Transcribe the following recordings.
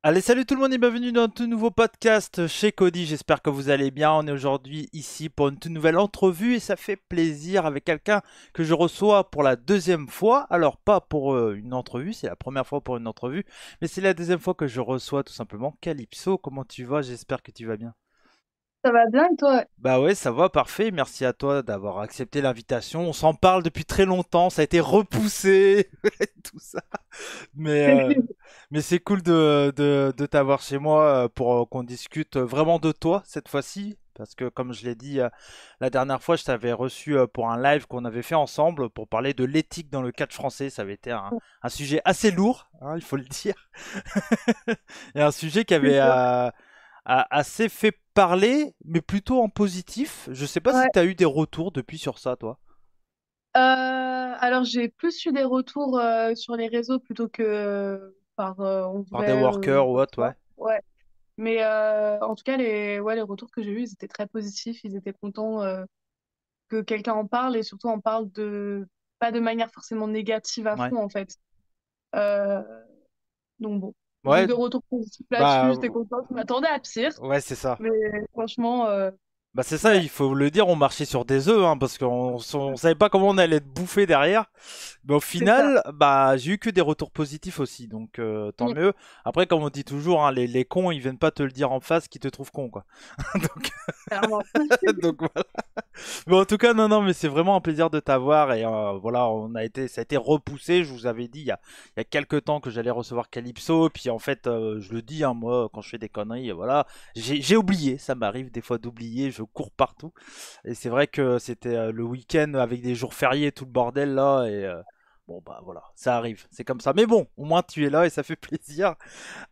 Allez, salut tout le monde et bienvenue dans un tout nouveau podcast chez Cody. J'espère que vous allez bien. On est aujourd'hui ici pour une toute nouvelle entrevue et ça fait plaisir avec quelqu'un que je reçois pour la deuxième fois. Alors, pas pour une entrevue, c'est la première fois pour une entrevue, mais c'est la deuxième fois que je reçois tout simplement Calypso. Comment tu vas? J'espère que tu vas bien. Ça va bien et toi? Bah ouais, ça va, parfait. Merci à toi d'avoir accepté l'invitation. On s'en parle depuis très longtemps, ça a été repoussé, tout ça. Mais, euh, mais c'est cool de t'avoir chez moi pour qu'on discute vraiment de toi cette fois-ci. Parce que comme je l'ai dit la dernière fois, je t'avais reçu pour un live qu'on avait fait ensemble pour parler de l'éthique dans le catch français. Ça avait été un sujet assez lourd, hein, il faut le dire. Et un sujet qui C'est avait sûr. assez fait parler, mais plutôt en positif. Je sais pas si Ouais. tu as eu des retours depuis sur ça, toi. Alors j'ai plus eu des retours sur les réseaux plutôt que par en Par des vrai workers ou en autre, ouais. soi. Ouais. Mais en tout cas les retours que j'ai eus ils étaient très positifs. Ils étaient contents que quelqu'un en parle et surtout en parle de pas de manière forcément négative à Ouais. fond en fait. Euh, donc bon, j'ai eu Ouais, des retours positifs là-dessus. bah J'étais contente. Je m'attendais à pire, ouais, c'est ça. mais franchement Bah c'est ça, ouais. il faut le dire, on marchait sur des œufs, hein, parce qu'on savait pas comment on allait être bouffé derrière. Mais au C'est ça. final, bah j'ai eu que des retours positifs aussi, donc tant Mm. mieux. Après, comme on dit toujours, hein, les cons, ils viennent pas te le dire en face qu'ils te trouvent con, quoi. donc, Clairement. donc voilà. Mais en tout cas, non, non, mais c'est vraiment un plaisir de t'avoir et voilà, ça a été repoussé. Je vous avais dit il y a quelques temps que j'allais recevoir Calypso, puis en fait, je le dis, hein, moi, quand je fais des conneries, voilà, j'ai oublié. Ça m'arrive des fois d'oublier. Je cours partout et c'est vrai que c'était le week-end avec des jours fériés, tout le bordel là et bon bah voilà, ça arrive, c'est comme ça. Mais bon, au moins tu es là et ça fait plaisir.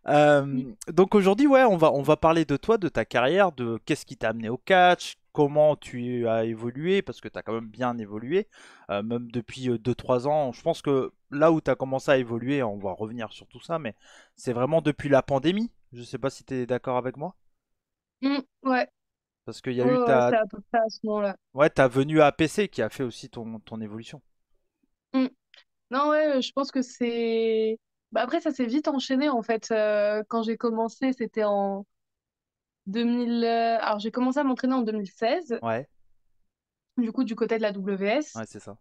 Donc aujourd'hui, ouais, on va parler de toi, de ta carrière, de qu'est-ce qui t'a amené au catch, comment tu as évolué, parce que tu as quand même bien évolué, même depuis 2-3 ans. Je pense que là où tu as commencé à évoluer, on va revenir sur tout ça, mais c'est vraiment depuis la pandémie. Je sais pas si tu es d'accord avec moi, Ouais. parce qu'il y a Ouais, eu ouais, c'est à peu près à ce moment-là. ta venue à PC qui a fait aussi ton évolution. Mm. Non, ouais, je pense que c'est... Bah, après, ça s'est vite enchaîné, en fait. Quand j'ai commencé, c'était en 2000... Alors, j'ai commencé à m'entraîner en 2016, Ouais, du coup, du côté de la WS, ouais, c'est ça.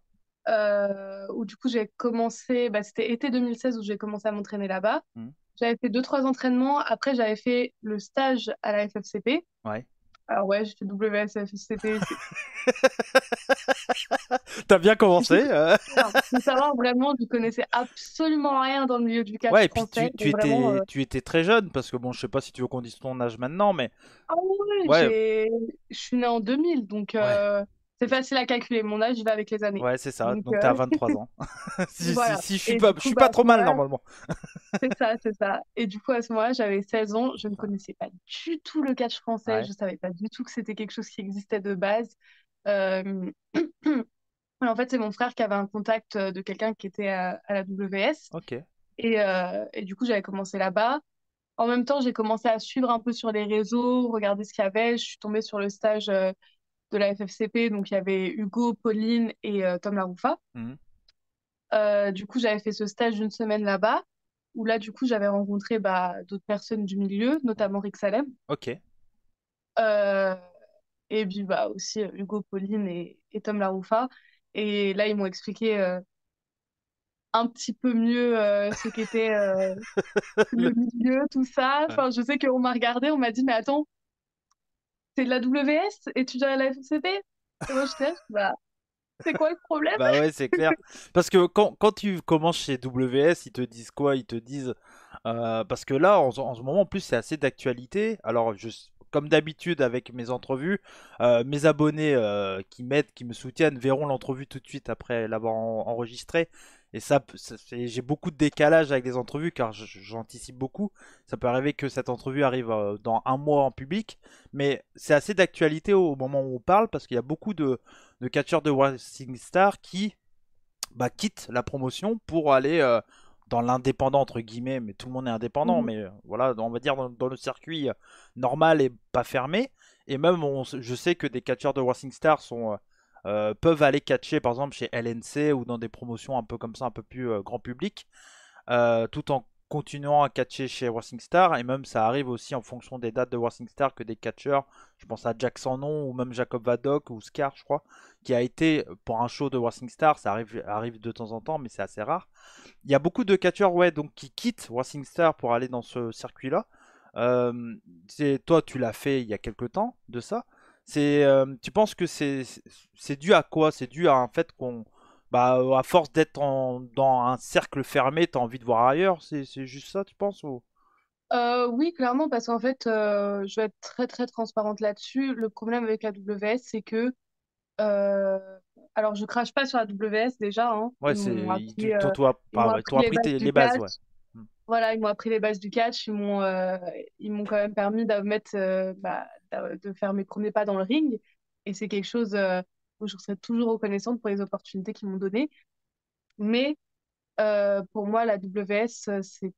où du coup, j'ai commencé... Bah, c'était été 2016 où j'ai commencé à m'entraîner là-bas. Hmm. J'avais fait deux, trois entraînements. Après, j'avais fait le stage à la FFCP. Ouais. Alors, ouais, j'ai fait WS, FFCP. T'as bien C'est commencé. alors, faut savoir, vraiment, je connaissais absolument rien dans le milieu du catch Ouais, et puis français. Et vraiment, tu étais très jeune, parce que bon, je sais pas si tu veux qu'on dise ton âge maintenant, mais ah ouais, ouais, je suis née en 2000, donc ouais, c'est facile à calculer. Mon âge, il va avec les années. ouais, c'est ça. Donc Donc t'as 23 ans. voilà. Si Et du je coup, suis bah, pas à ce trop mal moment-là, normalement. c'est ça, c'est ça. Et du coup, à ce moment-là, j'avais 16 ans. Je ne Ouais, connaissais pas du tout le catch français. ouais, Je savais pas du tout que c'était quelque chose qui existait de base. Euh, En fait, c'est mon frère qui avait un contact de quelqu'un qui était à la WS. ok, Et du coup, j'avais commencé là-bas. En même temps, j'ai commencé à suivre un peu sur les réseaux, regarder ce qu'il y avait. Je suis tombée sur le stage de la FFCP, donc il y avait Hugo, Pauline et Tom Laroufa. mhm, Du coup, j'avais fait ce stage d'une semaine là-bas, où là, du coup, j'avais rencontré bah, d'autres personnes du milieu, notamment Rick Salem. ok. Euh, et puis bah, aussi Hugo, Pauline et Tom Laroufa. Et là, ils m'ont expliqué un petit peu mieux ce qu'était le Le- milieu, tout ça. ouais. Enfin, je sais qu'on m'a regardé, on m'a dit, mais attends, c'est de la WS et tu viens à la FCP? Et moi, j'étais là, bah, c'est quoi le problème? Bah ouais, c'est clair. Parce que quand tu commences chez WS, ils te disent quoi? Ils te disent parce que là, en ce moment, en plus, c'est assez d'actualité. Alors, comme d'habitude avec mes entrevues, mes abonnés qui m'aident, qui me soutiennent, verront l'entrevue tout de suite après l'avoir enregistrée. Et j'ai beaucoup de décalage avec les entrevues car j'anticipe beaucoup. Ça peut arriver que cette entrevue arrive dans un mois en public, mais c'est assez d'actualité au moment où on parle parce qu'il y a beaucoup de catcheurs de Rising Star qui bah, quittent la promotion pour aller dans l'indépendant entre guillemets, mais tout le monde est indépendant, Mhm. mais voilà, on va dire dans le circuit normal et pas fermé. Et même, je sais que des catcheurs de Rising Star peuvent aller catcher par exemple chez LNC ou dans des promotions un peu comme ça, un peu plus grand public, tout en continuant à catcher chez Wrestling Star, et même ça arrive aussi en fonction des dates de Wrestling Star que des catcheurs, je pense à Jack Sandon ou même Jacob Vadok ou Scar, je crois, qui a été pour un show de Wrestling Star, ça arrive de temps en temps, mais c'est assez rare. Il y a beaucoup de catcheurs, ouais, donc qui quittent Wrestling Star pour aller dans ce circuit-là. Euh, Toi, tu l'as fait il y a quelques temps de ça. Tu penses que c'est dû à quoi? C'est dû à un fait qu'on, bah, à force d'être dans un cercle fermé, t'as envie de voir ailleurs. C'est juste ça, tu penses ou... Oui, clairement, parce qu'en fait, je vais être très très transparente là-dessus. Le problème avec la WS, c'est que, euh, alors je crache pas sur la WS déjà, hein. Ouais, Ils m'ont ils appris t'ont les appris bases du les bases, catch. ouais. Mm. Voilà, ils m'ont appris les bases du catch. Ils m'ont quand même permis de faire mes premiers pas dans le ring. Et c'est quelque chose où je serai toujours reconnaissante pour les opportunités qu'ils m'ont données. Mais pour moi, la WS, c'est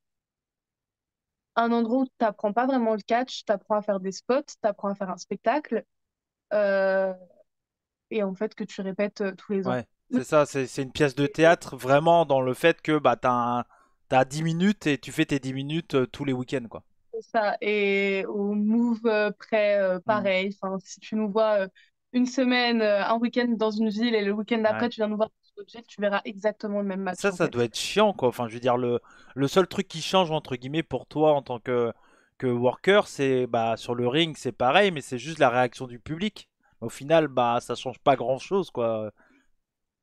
un endroit où tu n'apprends pas vraiment le catch, tu apprends à faire des spots, tu apprends à faire un spectacle, euh, et en fait que tu répètes tous les ans. Ouais, c'est ça, c'est une pièce de théâtre vraiment dans le fait que bah t'as 10 minutes et tu fais tes 10 minutes tous les week-ends, quoi. C'est ça. Et au move près, Mm. pareil. Enfin, si tu nous vois une semaine, un week-end dans une ville et le week-end Ouais. d'après, tu viens nous voir dans une autre ville, tu verras exactement le même match en Ça fait. doit être chiant, quoi. Enfin, je veux dire, le seul truc qui change, entre guillemets, pour toi en tant que worker, c'est, bah, sur le ring, c'est pareil, mais c'est juste la réaction du public. Au final, bah, ça change pas grand-chose, quoi.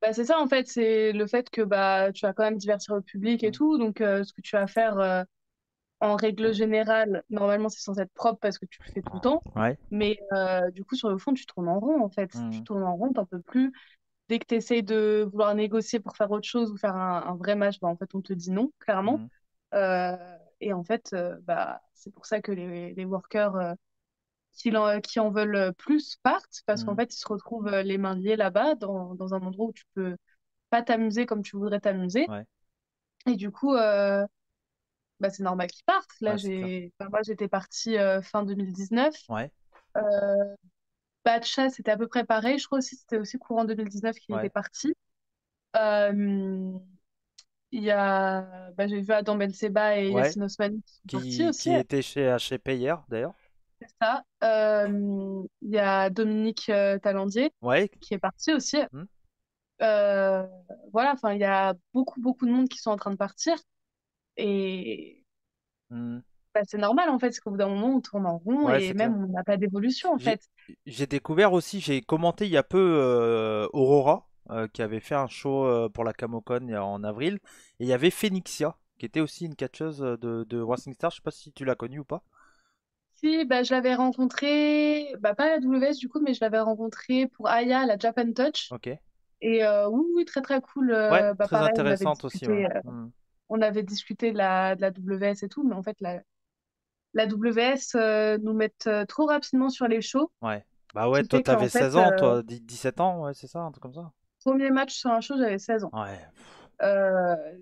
Bah, c'est ça en fait, c'est le fait que bah, tu vas quand même divertir le public et Mm. tout. Donc, ce que tu vas faire en règle générale, normalement, c'est censé être propre parce que tu le fais tout le temps. Ouais. Mais du coup, sur le fond, tu tournes en rond en fait. Tu Mm. tournes en rond, t'en peux plus. Dès que tu essayes de vouloir négocier pour faire autre chose ou faire un vrai match, bah, en fait, on te dit non, clairement. Mm. Euh, et en fait, bah, c'est pour ça que les workers qui en veulent plus partent, parce qu'en Mm. fait, ils se retrouvent les mains liées là-bas, dans un endroit où tu peux pas t'amuser comme tu voudrais t'amuser. Ouais. Et du coup, bah, c'est normal qu'ils partent. Ouais, c'est clair. Moi, j'étais partie fin 2019. Ouais. Euh, Batcha, c'était à peu près pareil. Je crois aussi que c'était aussi courant 2019 qu'il était Ouais. parti. Euh, j'ai vu Adam Ben Seba et Ouais. Yassine Osmani qui sont partis aussi, Qui était chez HP hier, d'ailleurs. c'est ça. Il y a Dominique Talandier Ouais. qui est parti aussi. Mm. Euh, voilà, enfin, il y a beaucoup, beaucoup de monde qui sont en train de partir. Et Mm. bah, c'est normal, en fait, parce qu'au bout d'un moment, on tourne en rond Ouais, et c'est clair. même on n'a pas d'évolution, en J'ai fait. j'ai découvert aussi, j'ai commenté il y a peu Aurora, qui avait fait un show pour la Camocon en avril, et il y avait Phoenixia, qui était aussi une catcheuse de Wrestling Star, je sais pas si tu l'as connue ou pas. Si, bah, je l'avais rencontré, bah, pas à la WS du coup, mais je l'avais rencontré pour Aya, la Japan Touch. Ok. Et oui, oui, très très cool. Ouais, Bah, très pareil, intéressante aussi, ouais. on avait discuté de la WS et tout, mais en fait, la WS nous met trop rapidement sur les shows, Ouais. Bah ouais, qui toi fait t'avais qu'en fait, 16 ans, toi 17 ans, ouais, c'est ça, un truc comme ça. premier match sur un show, j'avais 16 ans. Ouais.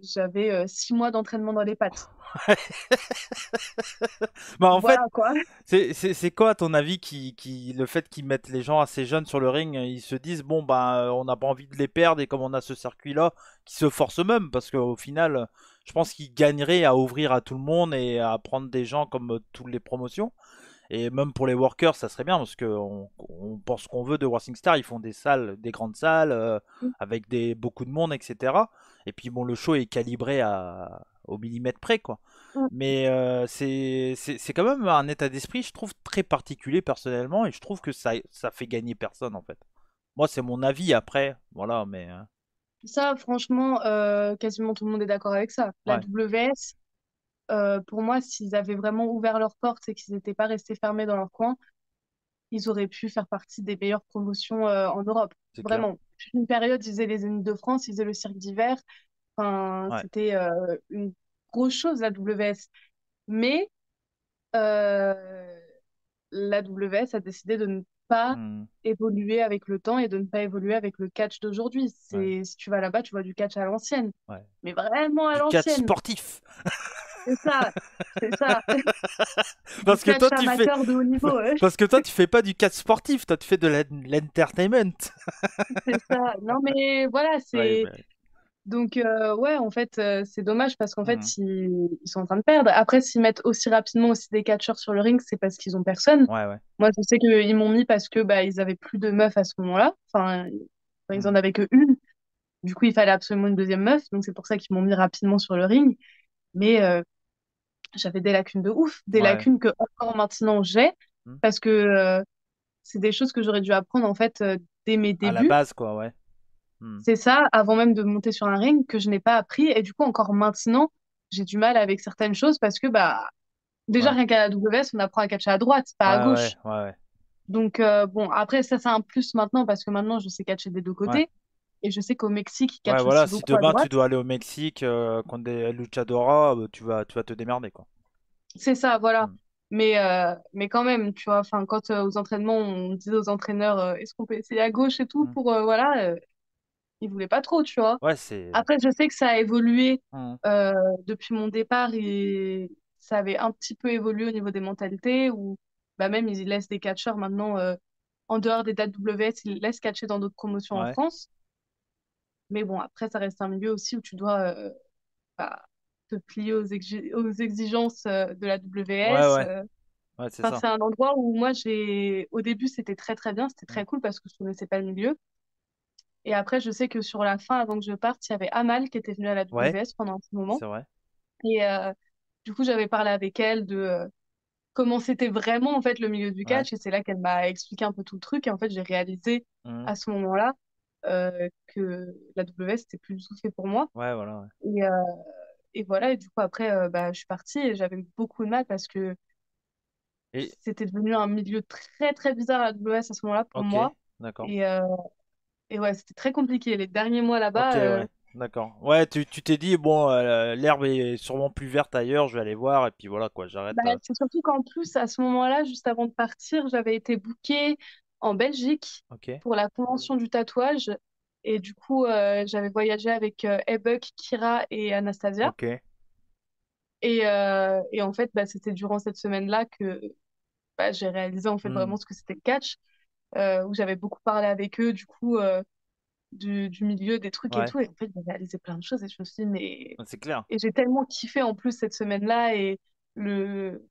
J'avais 6 mois d'entraînement dans les pattes. Bah en fait, Voilà quoi. c'est quoi à ton avis le fait qu'ils mettent les gens assez jeunes sur le ring, ils se disent bon bah on n'a pas envie de les perdre et comme on a ce circuit là, qui se force eux-mêmes parce qu'au final, je pense qu'ils gagneraient à ouvrir à tout le monde et à prendre des gens comme toutes les promotions. Et même pour les workers, ça serait bien parce que on pense qu'on veut de Wrestling Star, ils font des salles, des grandes salles avec beaucoup de monde, etc. Et puis bon, le show est calibré au millimètre près, quoi. Mais c'est quand même un état d'esprit, je trouve, très particulier personnellement, et je trouve que ça fait gagner personne en fait. Moi, c'est mon avis après, voilà, mais Ça, franchement, quasiment tout le monde est d'accord avec ça. La ouais, WS, pour moi, s'ils avaient vraiment ouvert leurs portes et qu'ils n'étaient pas restés fermés dans leur coin, ils auraient pu faire partie des meilleures promotions en Europe. c'est clair. Vraiment. Une période, ils faisaient les Zénith de France, ils faisaient le cirque d'hiver. Enfin, Ouais, c'était une grosse chose, la WS. Mais euh, la WS a décidé de ne pas hmm, évoluer avec le temps et de ne pas évoluer avec le catch d'aujourd'hui. ouais, Si tu vas là-bas, tu vois du catch à l'ancienne. ouais. Mais vraiment à Du catch l'ancienne. sportif. C'est ça. C'est ça. Du Parce que toi catch tu fais amateur de haut niveau. parce que toi tu fais pas du catch sportif, toi tu fais de l'entertainment. C'est ça. Non, mais voilà, Ouais, c'est mais... Donc, ouais, en fait, c'est dommage parce qu'en Mhm. fait, ils sont en train de perdre. Après, s'ils mettent aussi rapidement aussi des catcheurs sur le ring, c'est parce qu'ils ont personne. Ouais, ouais. Moi, je sais qu'ils m'ont mis parce que bah, ils avaient plus de meufs à ce moment-là. Enfin, ils Mhm. en avaient que une. Du coup, il fallait absolument une deuxième meuf. Donc, c'est pour ça qu'ils m'ont mis rapidement sur le ring. Mais j'avais des lacunes de ouf. Des Ouais. lacunes que encore maintenant j'ai. Mhm. Parce que c'est des choses que j'aurais dû apprendre en fait dès mes À la débuts. base, quoi, ouais. Mhm. C'est ça, avant même de monter sur un ring, que je n'ai pas appris. Et du coup, encore maintenant, j'ai du mal avec certaines choses parce que, bah, déjà, Ouais. rien qu'à la WS, on apprend à catcher à droite, pas Ouais, à ouais, gauche. ouais, ouais. Donc, bon, après, ça, c'est un plus maintenant parce que maintenant, je sais catcher des deux Ouais. côtés. Et je sais qu'au Mexique, ils Ouais, catchent voilà, aussi si beaucoup à demain tu droite. dois aller au Mexique contre des luchadora, tu vas te démerder, quoi. C'est ça, voilà. Mhm. Mais quand même, tu vois, enfin, quand aux entraînements, on disait aux entraîneurs, est-ce qu'on peut essayer à gauche et tout Mhm. pour, voilà, ils voulaient pas trop, tu vois. Ouais, c'est. Après, je sais que ça a évolué Mhm. euh, depuis mon départ et ça avait un petit peu évolué au niveau des mentalités où bah, même ils laissent des catcheurs maintenant en dehors des dates WS, ils laissent catcher dans d'autres promotions en Ouais. France. Mais bon, après, ça reste un milieu aussi où tu dois bah, te plier aux exigences de la Ouais, WS. ouais. Ouais, c'est Enfin, ça. c'est un endroit où moi, au début, c'était très très bien, c'était Mhm. très cool parce que je connaissais pas le milieu. Et après, je sais que sur la fin, avant que je parte, il y avait Amal qui était venue à la Ouais, WS pendant un petit moment. c'est vrai. Et du coup, j'avais parlé avec elle de comment c'était vraiment en fait le milieu du Ouais. catch. Et c'est là qu'elle m'a expliqué un peu tout le truc. Et en fait, j'ai réalisé Mhm. à ce moment-là que la WS, c'était plus du tout fait pour moi. Ouais, voilà, ouais. Et, euh, et voilà. Et du coup, après, bah, je suis partie et j'avais eu beaucoup de mal parce que Et, c'était devenu un milieu très très bizarre à la WS à ce moment-là pour ok, moi. d'accord. Et, euh, et ouais, c'était très compliqué. Les derniers mois Ok, là-bas, ouais, d'accord. Ouais, tu t'es dit, bon, l'herbe est sûrement plus verte ailleurs, je vais aller voir, et puis voilà, quoi, j'arrête. bah, c'est surtout qu'en plus, à ce moment-là, juste avant de partir, j'avais été bookée en Belgique Ok, pour la convention du tatouage. Et du coup, j'avais voyagé avec Ebuk, Kira et Anastasia. ok, Et en fait, bah, c'était durant cette semaine-là que bah, j'ai réalisé en fait hmm, vraiment ce que c'était le catch, où j'avais beaucoup parlé avec eux, du coup, du milieu, des trucs et ouais, tout. Et en fait, j'ai réalisé plein de choses et je me suis dit, mais... c'est clair. Et j'ai tellement kiffé en plus cette semaine-là et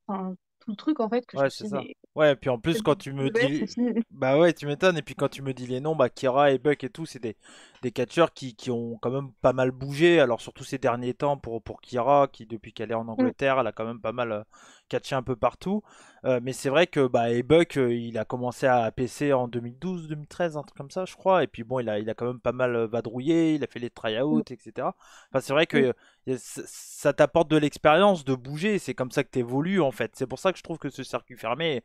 enfin, tout le truc en fait que je Ouais, me c'est suis dit, ça. mais Ouais, et puis en plus, c'est quand tu me WS, c'est dis. fini. Bah ouais, tu m'étonnes. Et puis quand tu me dis les noms, bah Kira et Buck et tout, c'est des catcheurs qui ont quand même pas mal bougé. Alors surtout ces derniers temps pour Kira, qui depuis qu'elle est en Mm. Angleterre, elle a quand même pas mal catché un peu partout. Mais c'est vrai que bah et Buck, il a commencé à PC en 2012-2013, un truc comme ça, je crois. Et puis bon, il a quand même pas mal vadrouillé, il a fait les tryouts, Mm. etc. Enfin, c'est vrai Mm. que ça t'apporte de l'expérience de bouger, c'est comme ça que tu évolues en fait. C'est pour ça que je trouve que ce circuit fermé,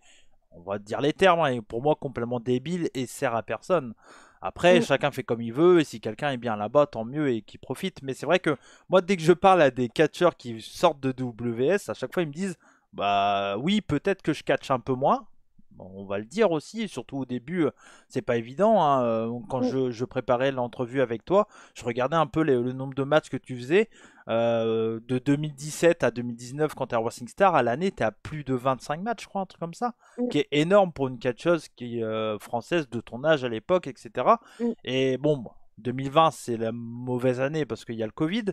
on va dire les termes, hein, est pour moi complètement débile et sert à personne. Après, Mm. chacun fait comme il veut, et si quelqu'un est bien là-bas, tant mieux et qu'il profite. Mais c'est vrai que moi, dès que je parle à des catcheurs qui sortent de WS, à chaque fois ils me disent, bah oui, peut-être que je catch un peu moins. Bon, on va le dire aussi, et surtout au début, c'est pas évident, hein. Quand Mm. je préparais l'entrevue avec toi, je regardais un peu le nombre de matchs que tu faisais. De 2017 à 2019, quand tu es à Racing Star, à l'année, tu es à plus de 25 matchs, je crois, un truc comme ça, Mm. qui est énorme pour une catcheuse qui est française de ton âge à l'époque, etc. Mm. Et bon, 2020, c'est la mauvaise année parce qu'il y a le Covid,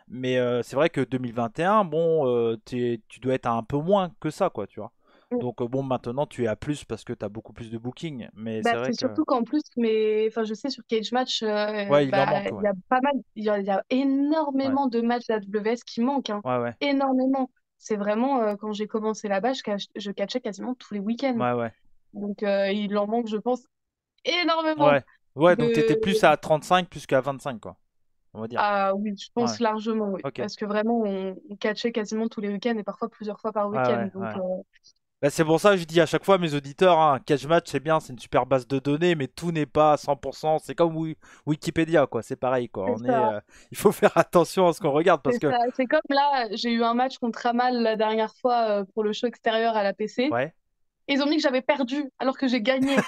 mais c'est vrai que 2021, bon, tu dois être à un peu moins que ça, quoi, tu vois. Mm. Donc bon, maintenant tu es à plus parce que tu as beaucoup plus de bookings, mais Bah, c'est vrai c'est que surtout qu'en plus, mais enfin, je sais sur Cage Match, ouais, il en bah, manque, il ouais. y a pas mal, il y a Ouais, énormément de matchs de la WS qui manquent, hein. ouais, ouais, Énormément. C'est vraiment, quand j'ai commencé là-bas, je catchais quasiment tous les week-ends. ouais, ouais. Donc, il en manque, je pense, énormément. Ouais, ouais, donc De... t'étais plus à 35 plus qu'à 25, quoi, on va dire. Ah oui, je Ouais, pense largement, oui. ok. Parce que vraiment, on catchait quasiment tous les week-ends et parfois plusieurs fois par Ouais, week-end. ouais, Donc, ouais. Bah, c'est pour ça que je dis à chaque fois à mes auditeurs, hein, Catch Match c'est bien, c'est une super base de données, mais tout n'est pas à 100%. C'est comme Wikipédia, quoi. C'est pareil, quoi. c'est ça. Il faut faire attention à ce qu'on regarde parce C'est que, ça. C'est comme là, j'ai eu un match contre Amal la dernière fois pour le show extérieur à la PC. ouais. Et ils ont dit que j'avais perdu alors que j'ai gagné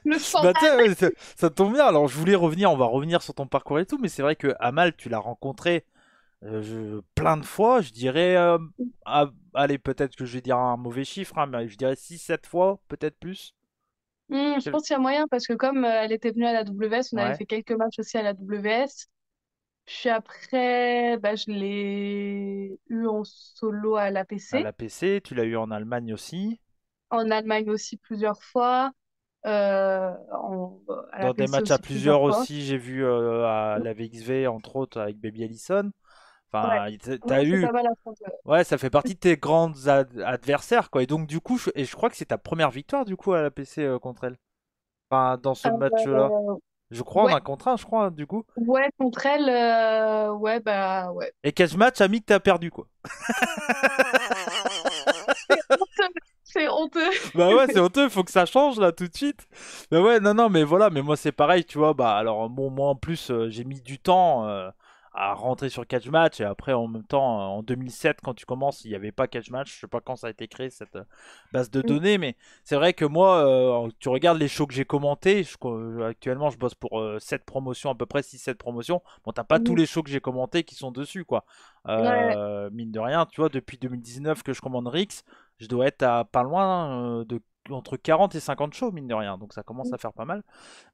le Bah scandale. tiens, ouais, ça tombe bien. Alors je voulais revenir, on va revenir sur ton parcours et tout, mais c'est vrai que Amal, tu l'as rencontré plein de fois. Je dirais, allez, peut-être que je vais dire un mauvais chiffre, hein, mais je dirais 6 7 fois, peut-être plus. Je pense qu'il y a moyen parce que comme elle était venue à la WS, on avait Ouais, fait quelques matchs aussi à la WS. Puis après, bah, je l'ai eu en solo à À l'APC. l'APC, tu l'as eu en Allemagne aussi. En Allemagne aussi plusieurs fois. À Dans des l'APC matchs à aussi plusieurs plusieurs fois. aussi, j'ai vu à la VXV, entre autres, avec Baby Allison. Ouais, Enfin, ouais, t'as c'est eu. pas mal à prendre. Ouais, ça fait partie de tes grands adversaires, quoi. Et donc, du coup, et je crois que c'est ta première victoire, du coup, à l'APC contre elle. Enfin, dans ce match-là. Euh, Je crois, on ouais, a contre un, je crois, du coup. ouais, contre elle, ouais, bah ouais. Et quel match, ami, que t'as perdu, quoi. C'est honteux, c'est honteux. Bah ouais, c'est honteux, faut que ça change là tout de suite. Bah ouais, non, non, mais voilà, mais moi c'est pareil, tu vois. Bah alors, bon, moi en plus, j'ai mis du temps à rentrer sur Catch Match et après en même temps, en 2007, quand tu commences, il n'y avait pas Catch Match. Je sais pas quand ça a été créé cette base de Mm, données, mais c'est vrai que moi, tu regardes les shows que j'ai commentés. Actuellement, je bosse pour 7 promotions, à peu près 6-7 promotions. Bon, t'as pas tous mm. les shows que j'ai commentés qui sont dessus, quoi. Ouais, Mine de rien, tu vois, depuis 2019 que je commande Rix. Je dois être à pas loin de entre 40 et 50 shows, mine de rien. Donc ça commence mm, à faire pas mal.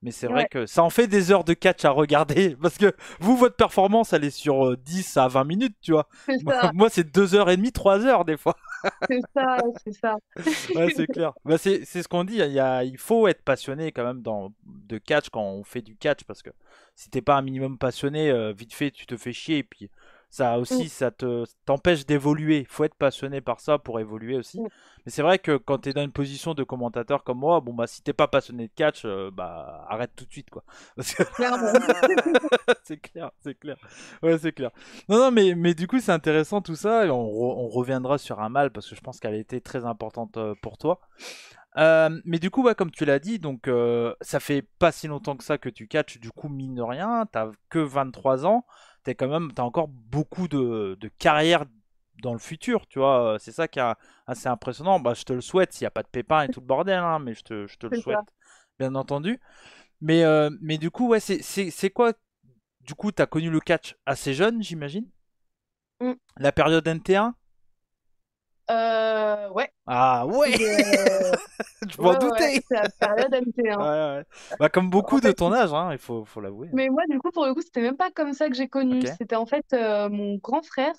Mais c'est vrai ouais, que ça en fait des heures de catch à regarder. Parce que vous, votre performance, elle est sur 10 à 20 minutes, tu vois. c'est Moi, ça, moi, c'est 2h30, 3 heures des fois. c'est ça, c'est ça. Ouais, c'est clair. Bah, c'est ce qu'on dit. Il faut être passionné quand même de catch quand on fait du catch. Parce que si t'es pas un minimum passionné, vite fait, tu te fais chier. Et puis ça Mm, aussi, t'empêche d'évoluer. Il faut être passionné par ça pour évoluer aussi. mm. Mais c'est vrai que quand t'es dans une position de commentateur comme moi, bon bah si t'es pas passionné de catch, bah arrête tout de suite quoi. Parce que Clairement. c'est clair, c'est clair. Ouais, c'est clair. Non, non, mais du coup, c'est intéressant tout ça. Et on reviendra sur un mal parce que je pense qu'elle a été très importante pour toi. Mais du coup, ouais, comme tu l'as dit, donc ça fait pas si longtemps que ça que tu catches. Du coup, mine de rien, t'as que 23 ans. T'as encore beaucoup de carrière dans le futur, tu vois. C'est ça qui est assez impressionnant. Bah, je te le souhaite s'il n'y a pas de pépins et tout le bordel, hein, mais je te le C'est ça. souhaite, bien entendu. Mais du coup, ouais, c'est quoi? Du coup, t'as connu le catch assez jeune, j'imagine. Mm. La période NT1. Ouais. Ah ouais, je m'en Ouais, ouais, ouais, doutais. c'est la période Ouais, MT1. ouais. Bah, comme En beaucoup de fait, ton âge, hein, il faut l'avouer. mais moi, du coup, pour le coup, c'était même pas comme ça que j'ai Ok. connu. C'était en fait mon grand frère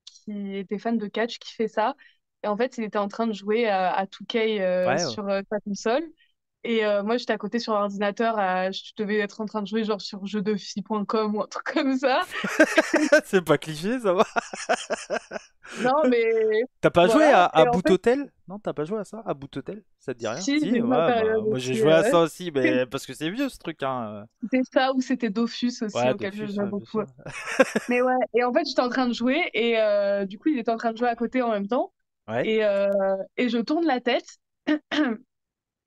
qui était fan de catch qui fait ça. Et en fait, il était en train de jouer à 2K Ouais, ouais. sur sa console. Et moi, j'étais à côté sur l'ordinateur. Je devais être en train de jouer genre sur jeuxdefilles.com ou un truc comme ça. C'est pas cliché, ça va. Non, mais T'as pas joué voilà. à Et en Boot fait, Hotel? Non, t'as pas joué à ça? À Boot Hotel? Ça te dit rien? si, Si, j'ai eu ma ouais, bah, période moi j'ai aussi. joué à ça aussi, mais parce que c'est vieux ce truc, hein. C'était ça ou c'était Dofus aussi, Ouais, auquel je Dofus, jouais ouais, bien beaucoup. sûr. Mais ouais, et en fait, j'étais en train de jouer et du coup, il était en train de jouer à côté en même temps. Ouais, Et je tourne la tête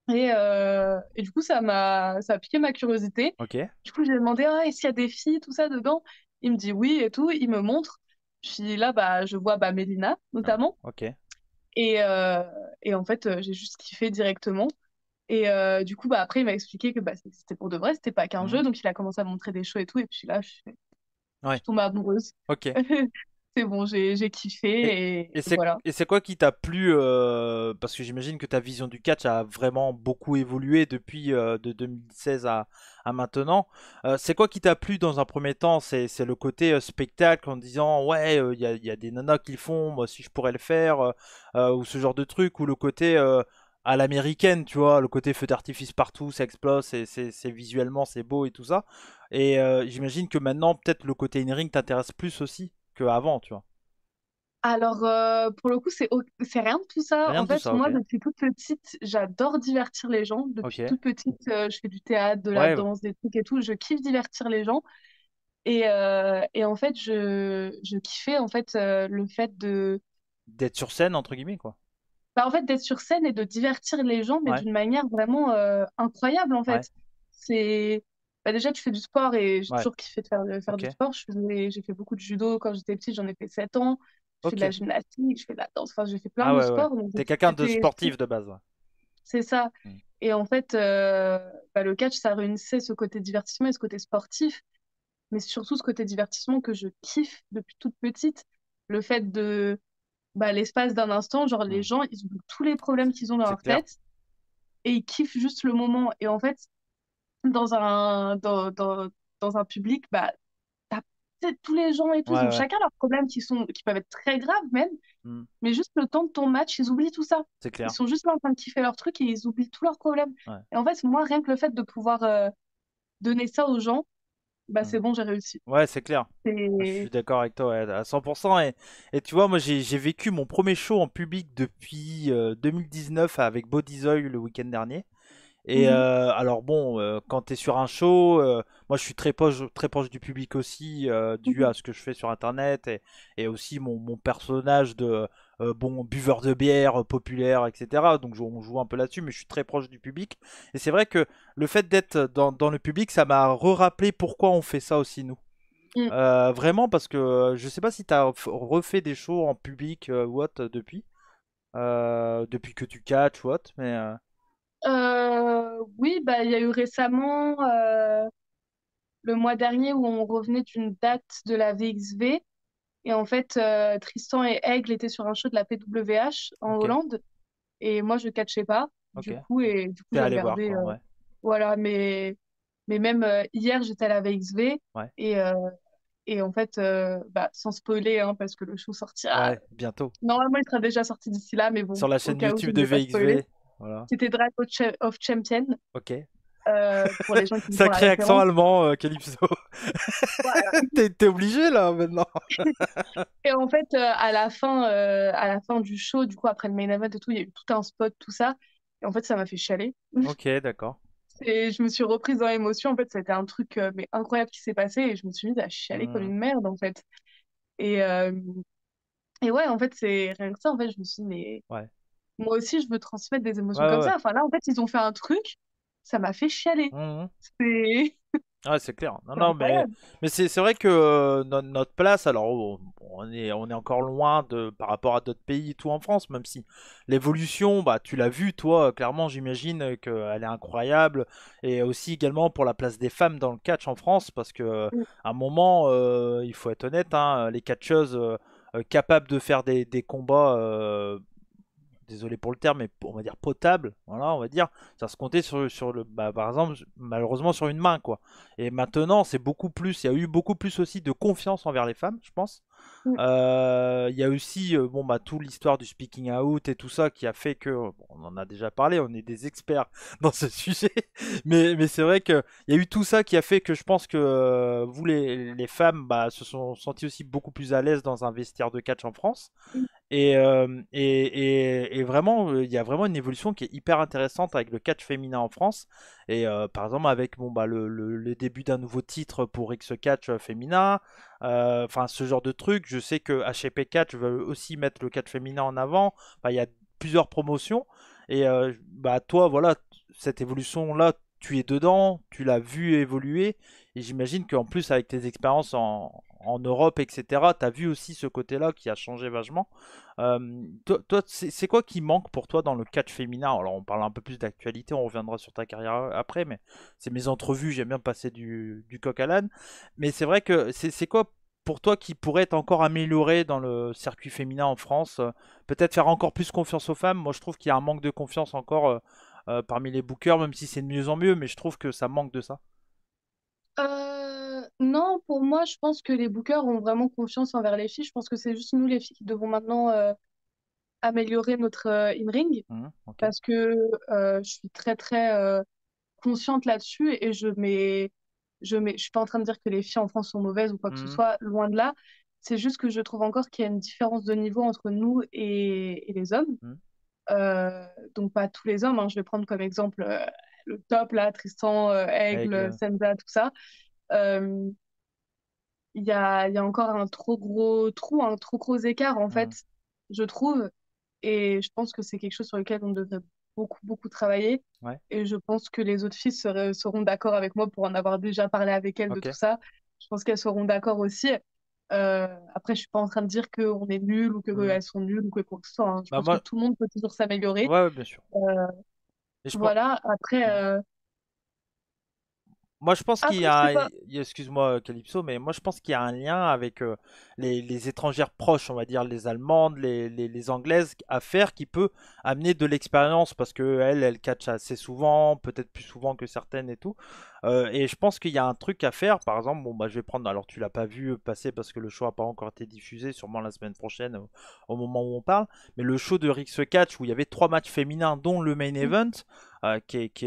et du coup, ça a piqué ma curiosité. ok, Du coup, j'ai demandé, ah, est-ce qu'il y a des filles, tout ça dedans? Il me dit oui et tout, il me montre. Puis là, bah, je vois bah, Mélina ah, notamment. ok. Et, euh, et en fait, j'ai juste kiffé directement. Et du coup, bah, après, il m'a expliqué que bah, c'était pour de vrai, c'était pas qu'un Mhm. jeu. Donc, il a commencé à me montrer des shows et tout. Et puis là, je Ouais, suis tombée amoureuse. ok. C'est bon, j'ai kiffé Et, et et c'est voilà. et c'est quoi qui t'a plu parce que j'imagine que ta vision du catch a vraiment beaucoup évolué depuis de 2016 à maintenant. C'est quoi qui t'a plu dans un premier temps? C'est le côté spectacle en disant ouais il y a des nanas qui le font, moi aussi je pourrais le faire ou ce genre de truc ou le côté à l'américaine, tu vois, le côté feu d'artifice partout, ça explose, c'est visuellement c'est beau et tout ça. Et j'imagine que maintenant peut-être le côté in-ring t'intéresse plus aussi qu'avant, tu vois. Alors, pour le coup, c'est rien de tout ça. Rien En de tout fait, ça, ok. moi, depuis toute petite, j'adore divertir les gens. Ok. Depuis toute petite, je fais du théâtre, de la Ouais, danse, des trucs et tout. Je kiffe divertir les gens. Et en fait, je kiffais en fait, le fait d'être sur scène, entre guillemets, quoi. bah, en fait, d'être sur scène et de divertir les gens, mais Ouais, d'une manière vraiment incroyable, en ouais, fait. C'est... Bah, déjà, tu fais du sport et j'ai ouais. toujours kiffé de faire Ok, du sport. J'ai fait beaucoup de judo quand j'étais petite, j'en ai fait 7 ans. Je fais de la ok. gymnastique, je fais de la danse, enfin, j'ai fait plein Ah de ouais, ouais. sports. Donc, T'es quelqu'un de c'était, sportif de base, ouais. c'est ça. Mm. Et en fait, bah, le catch, ça réunissait ce côté divertissement et ce côté sportif, mais surtout ce côté divertissement que je kiffe depuis toute petite. Le fait de, bah, l'espace d'un instant, genre les Mm. gens, ils ont tous les problèmes qu'ils ont dans C'est leur clair. tête et ils kiffent juste le moment. Et en fait, dans un, dans un public, bah, t'as tu sais, tous les gens et tout, Ouais, ils ont ouais. chacun leurs problèmes qui peuvent être très graves même, Hmm, mais juste le temps de ton match, ils oublient tout ça. c'est Ils clair. sont juste là en train de kiffer leur truc et ils oublient tous leurs problèmes. Ouais. Et en fait, moi, rien que le fait de pouvoir donner ça aux gens, bah Hmm. c'est bon, j'ai réussi. Ouais, c'est clair. Je suis C'est... d'accord avec toi ouais, à 100%. Et tu vois, moi, j'ai vécu mon premier show en public depuis 2019 avec Bodyzoy le week-end dernier. Et Mhm, alors bon, quand tu es sur un show, moi je suis très proche du public aussi, dû mhm, à ce que je fais sur Internet et aussi mon personnage de bon buveur de bière populaire, etc. Donc on joue un peu là-dessus, mais je suis très proche du public. Et c'est vrai que le fait d'être dans le public, ça m'a re-rappelé pourquoi on fait ça aussi nous. mhm. Vraiment parce que je sais pas si tu as refait des shows en public ou autre depuis que tu catches ou autre, mais Oui, bah il y a eu récemment le mois dernier où on revenait d'une date de la VXV. Et en fait, Tristan et Aigle étaient sur un show de la PWH en ok, Hollande. Et moi, je catchais pas, ok. du coup, T'es j'ai allé voir regardé. quoi, ouais. Voilà, mais même hier, j'étais à la VXV. Ouais. Et, euh, et en fait, bah, sans spoiler, hein, parce que le show sortira. Ouais, bientôt. Normalement, il sera déjà sorti d'ici là, mais bon, Sur la au chaîne cas où je YouTube ne de vais pas spoiler. VXV. Voilà. C'était of Champion, Ok. pour les gens qui font la Sacré accent référence. allemand, Calypso. Voilà. T'es obligé là maintenant. Et en fait, à la fin du show, du coup, après le main event et tout, il y a eu tout un spot, tout ça. Et en fait, ça m'a fait chialer. Ok, d'accord. Et je me suis reprise dans l'émotion. En fait, c'était un truc mais incroyable qui s'est passé et je me suis mise à chialer comme Hmm, une merde, en fait. Et, euh, et ouais, en fait, c'est rien que ça. En fait, je me suis dit, mais ouais. moi aussi, je veux transmettre des Ouais, émotions ouais, comme ouais. ça. Enfin, là, en fait, ils ont fait un truc, ça m'a fait chialer. Mhm. C'est Ouais, c'est clair. Non, c'est non, incroyable. mais c'est vrai que notre place, alors on est encore loin par rapport à d'autres pays et tout en France, même si l'évolution, bah tu l'as vu toi, clairement, j'imagine qu'elle est incroyable, et aussi également pour la place des femmes dans le catch en France, parce que Mm, à un moment, il faut être honnête, hein, les catcheuses capables de faire des combats désolé pour le terme, mais on va dire potable, voilà, on va dire, ça se comptait sur le, bah, par exemple, malheureusement sur une main, quoi. Et maintenant, c'est beaucoup plus, il y a eu beaucoup plus aussi de confiance envers les femmes, je pense. mm. Il y a aussi bon, bah, toute l'histoire du speaking out et tout ça qui a fait que, bon, on en a déjà parlé, on est des experts dans ce sujet, mais c'est vrai qu'il y a eu tout ça qui a fait que je pense que vous, les femmes, bah, se sont senties aussi beaucoup plus à l'aise dans un vestiaire de catch en France. Et vraiment, il y a vraiment une évolution qui est hyper intéressante avec le catch féminin en France. Et par exemple, avec bon, bah, le début d'un nouveau titre pour X Catch féminin, enfin ce genre de truc. Je sais que HP Catch veut aussi mettre le catch féminin en avant. Enfin, il y a plusieurs promotions. Et bah, toi, voilà, cette évolution-là, tu es dedans, tu l'as vu évoluer. Et j'imagine qu'en plus, avec tes expériences en Europe, etc., tu as vu aussi ce côté-là qui a changé vachement. Toi, c'est quoi qui manque pour toi dans le catch féminin? Alors, on parle un peu plus d'actualité, on reviendra sur ta carrière après, mais c'est mes entrevues, j'aime bien passer du coq à l'âne. Mais c'est vrai que c'est quoi pour toi qui pourrait être encore amélioré dans le circuit féminin en France? Peut-être faire encore plus confiance aux femmes. Moi, je trouve qu'il y a un manque de confiance encore parmi les bookers, même si c'est de mieux en mieux, mais je trouve que ça manque de ça. Non, pour moi, je pense que les bookers ont vraiment confiance envers les filles. Je pense que c'est juste nous, les filles, qui devons maintenant améliorer notre in-ring Mhm, ok. parce que je suis très, très consciente là-dessus et je suis pas en train de dire que les filles en France sont mauvaises ou quoi que ce Mhm, soit, loin de là. C'est juste que je trouve encore qu'il y a une différence de niveau entre nous et les hommes. mhm. Euh, donc, pas tous les hommes, hein. Je vais prendre comme exemple le top, là, Tristan, Aigle, Aigle. Senza, tout ça. Euh, il y a encore un trop gros trou, un trop gros écart, en fait, Mhm, je trouve. Et je pense que c'est quelque chose sur lequel on devrait beaucoup, beaucoup travailler. ouais. Et je pense que les autres filles seront d'accord avec moi pour en avoir déjà parlé avec elles de Ok. tout ça. Je pense qu'elles seront d'accord aussi. Après, je suis pas en train de dire qu'on est nul ou Mhm. qu'elles sont nulles ou que quoi que ce soit, hein. Je Bah pense que moi, tout le monde peut toujours s'améliorer. ouais, ouais, bien sûr. Euh, Et je pense. voilà. Après, Moi, je pense qu'il y Après, je a, sais pas. excuse-moi Calypso, mais moi je pense qu'il y a un lien avec les étrangères proches, on va dire les Allemandes, les Anglaises à faire qui peut amener de l'expérience parce que elles catchent assez souvent, peut-être plus souvent que certaines et tout. Et je pense qu'il y a un truc à faire. Par exemple, bon bah je vais prendre. Alors tu l'as pas vu passer parce que le show a pas encore été diffusé, sûrement la semaine prochaine au moment où on parle. Mais le show de Rick Catch où il y avait trois matchs féminins, dont le main event, qui est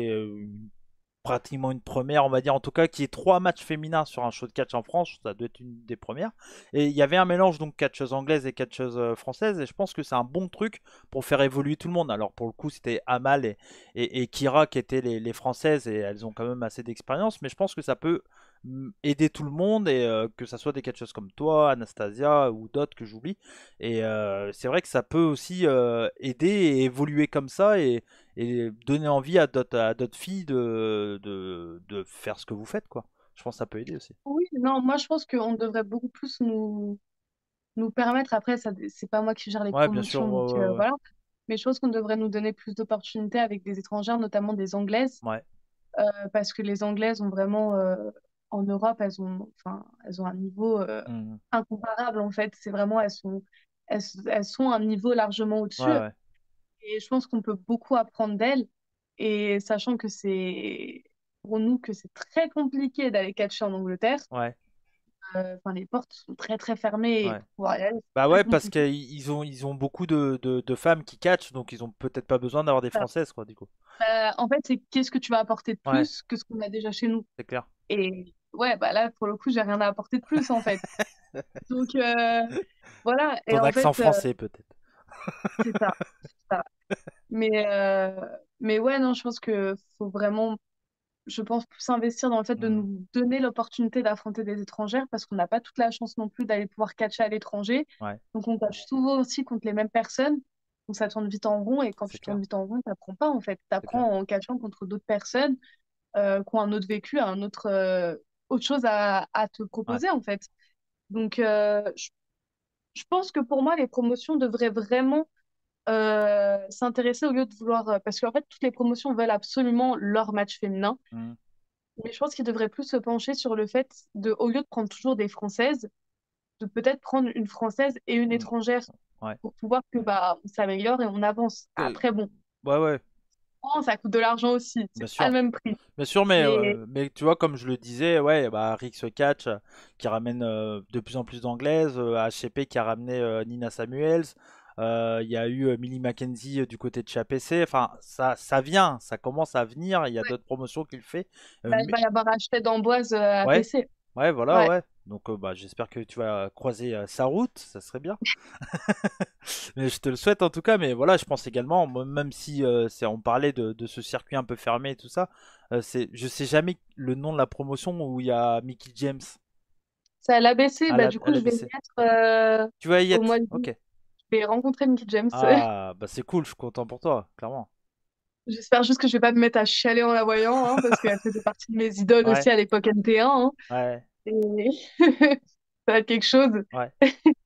pratiquement une première, on va dire en tout cas, qui est trois matchs féminins sur un show de catch en France, ça doit être une des premières. Et il y avait un mélange donc catcheuse anglaise et catcheuse française, et je pense que c'est un bon truc pour faire évoluer tout le monde. Alors pour le coup, c'était Amal et Kira qui étaient les françaises, et elles ont quand même assez d'expérience, mais je pense que ça peut aider tout le monde, et que ça soit des catcheuses comme toi, Anastasia ou d'autres que j'oublie. Et c'est vrai que ça peut aussi aider et évoluer comme ça, et donner envie à d'autres filles de faire ce que vous faites, quoi. Je pense que ça peut aider aussi. Oui, non, moi je pense qu'on devrait beaucoup plus nous permettre, après, ça, c'est pas moi qui gère les Ouais, bien sûr. promotions, Ouais, donc ouais, ouais. voilà. Mais je pense qu'on devrait nous donner plus d'opportunités avec des étrangères, notamment des Anglaises, Ouais. parce que les Anglaises ont vraiment, en Europe, enfin, elles ont un niveau Mhm. incomparable, en fait. C'est vraiment, elles sont à un niveau largement Ouais, au-dessus. ouais. Et je pense qu'on peut beaucoup apprendre d'elles. Et sachant que c'est, pour nous, que c'est très compliqué d'aller catcher en Angleterre, Ouais. enfin, les portes sont très, très fermées et Ouais. pour pouvoir y aller, Bah c'est très ouais, parce compliqué. qu'ils ont beaucoup de femmes qui catchent, donc ils ont peut-être pas besoin d'avoir des françaises, quoi, du coup. En fait, c'est qu'est-ce que tu vas apporter de Ouais, plus que ce qu'on a déjà chez nous. c'est clair. Et ouais, bah là, pour le coup, j'ai rien à apporter de plus, en fait. Donc, voilà. Et Ton en accent fait, français, peut-être. c'est ça. C'est ça. Mais, euh, mais ouais, non, je pense que faut vraiment, je pense, s'investir dans le fait de Mhm. nous donner l'opportunité d'affronter des étrangères parce qu'on n'a pas toute la chance non plus d'aller pouvoir catcher à l'étranger. Ouais, Donc, on catch souvent aussi contre les mêmes personnes. Donc, ça tourne vite en rond. Et quand c'est tu clair. tournes vite en rond, tu n'apprends pas, en fait. Tu C'est clair. apprends en catchant contre d'autres personnes qui ont un autre vécu, autre chose à te Ouais, proposer, en fait. Donc, je pense que pour moi, les promotions devraient vraiment s'intéresser au lieu de vouloir... parce qu'en fait, toutes les promotions veulent absolument leur match féminin. Mhm. Mais je pense qu'ils devraient plus se pencher sur le fait de, au lieu de prendre toujours des Françaises, de peut-être prendre une Française et une Mhm. étrangère Ouais. pour pouvoir que bah, on s'améliore et on avance. Euh, Après, bon, Ouais, ouais, ça coûte de l'argent aussi. C'est bien pas sûr. le même prix. Bien sûr, mais, Mais tu vois, comme je le disais, ouais, bah, Rick Catch qui ramène de plus en plus d'anglaises, HCP qui a ramené Nina Samuels, il y a eu Millie McKenzie du côté de chez APC, enfin, ça vient, ça commence à venir, il y a ouais, d'autres promotions qu'il fait. là, il Mais, va y avoir acheté d'Amboise à ouais, PC. ouais, voilà, Ouais. ouais. Donc, bah, j'espère que tu vas croiser sa route, ça serait bien. Mais je te le souhaite en tout cas, mais voilà, je pense également, moi, même si on parlait de ce circuit un peu fermé et tout ça, je sais jamais le nom de la promotion où il y a Mickey James C'est à l'ABC. à Bah, la, du à coup, je vais y l'ABC. être Tu vas y au mois être? de juillet. Ok. Je vais rencontrer Mickey James. Ah, bah c'est cool, je suis content pour toi, clairement. J'espère juste que je vais pas me mettre à chialer en la voyant, hein, parce qu'elle faisait partie de mes idoles Ouais, aussi à l'époque NT1. Hein, ouais, et ça va être quelque chose. ouais.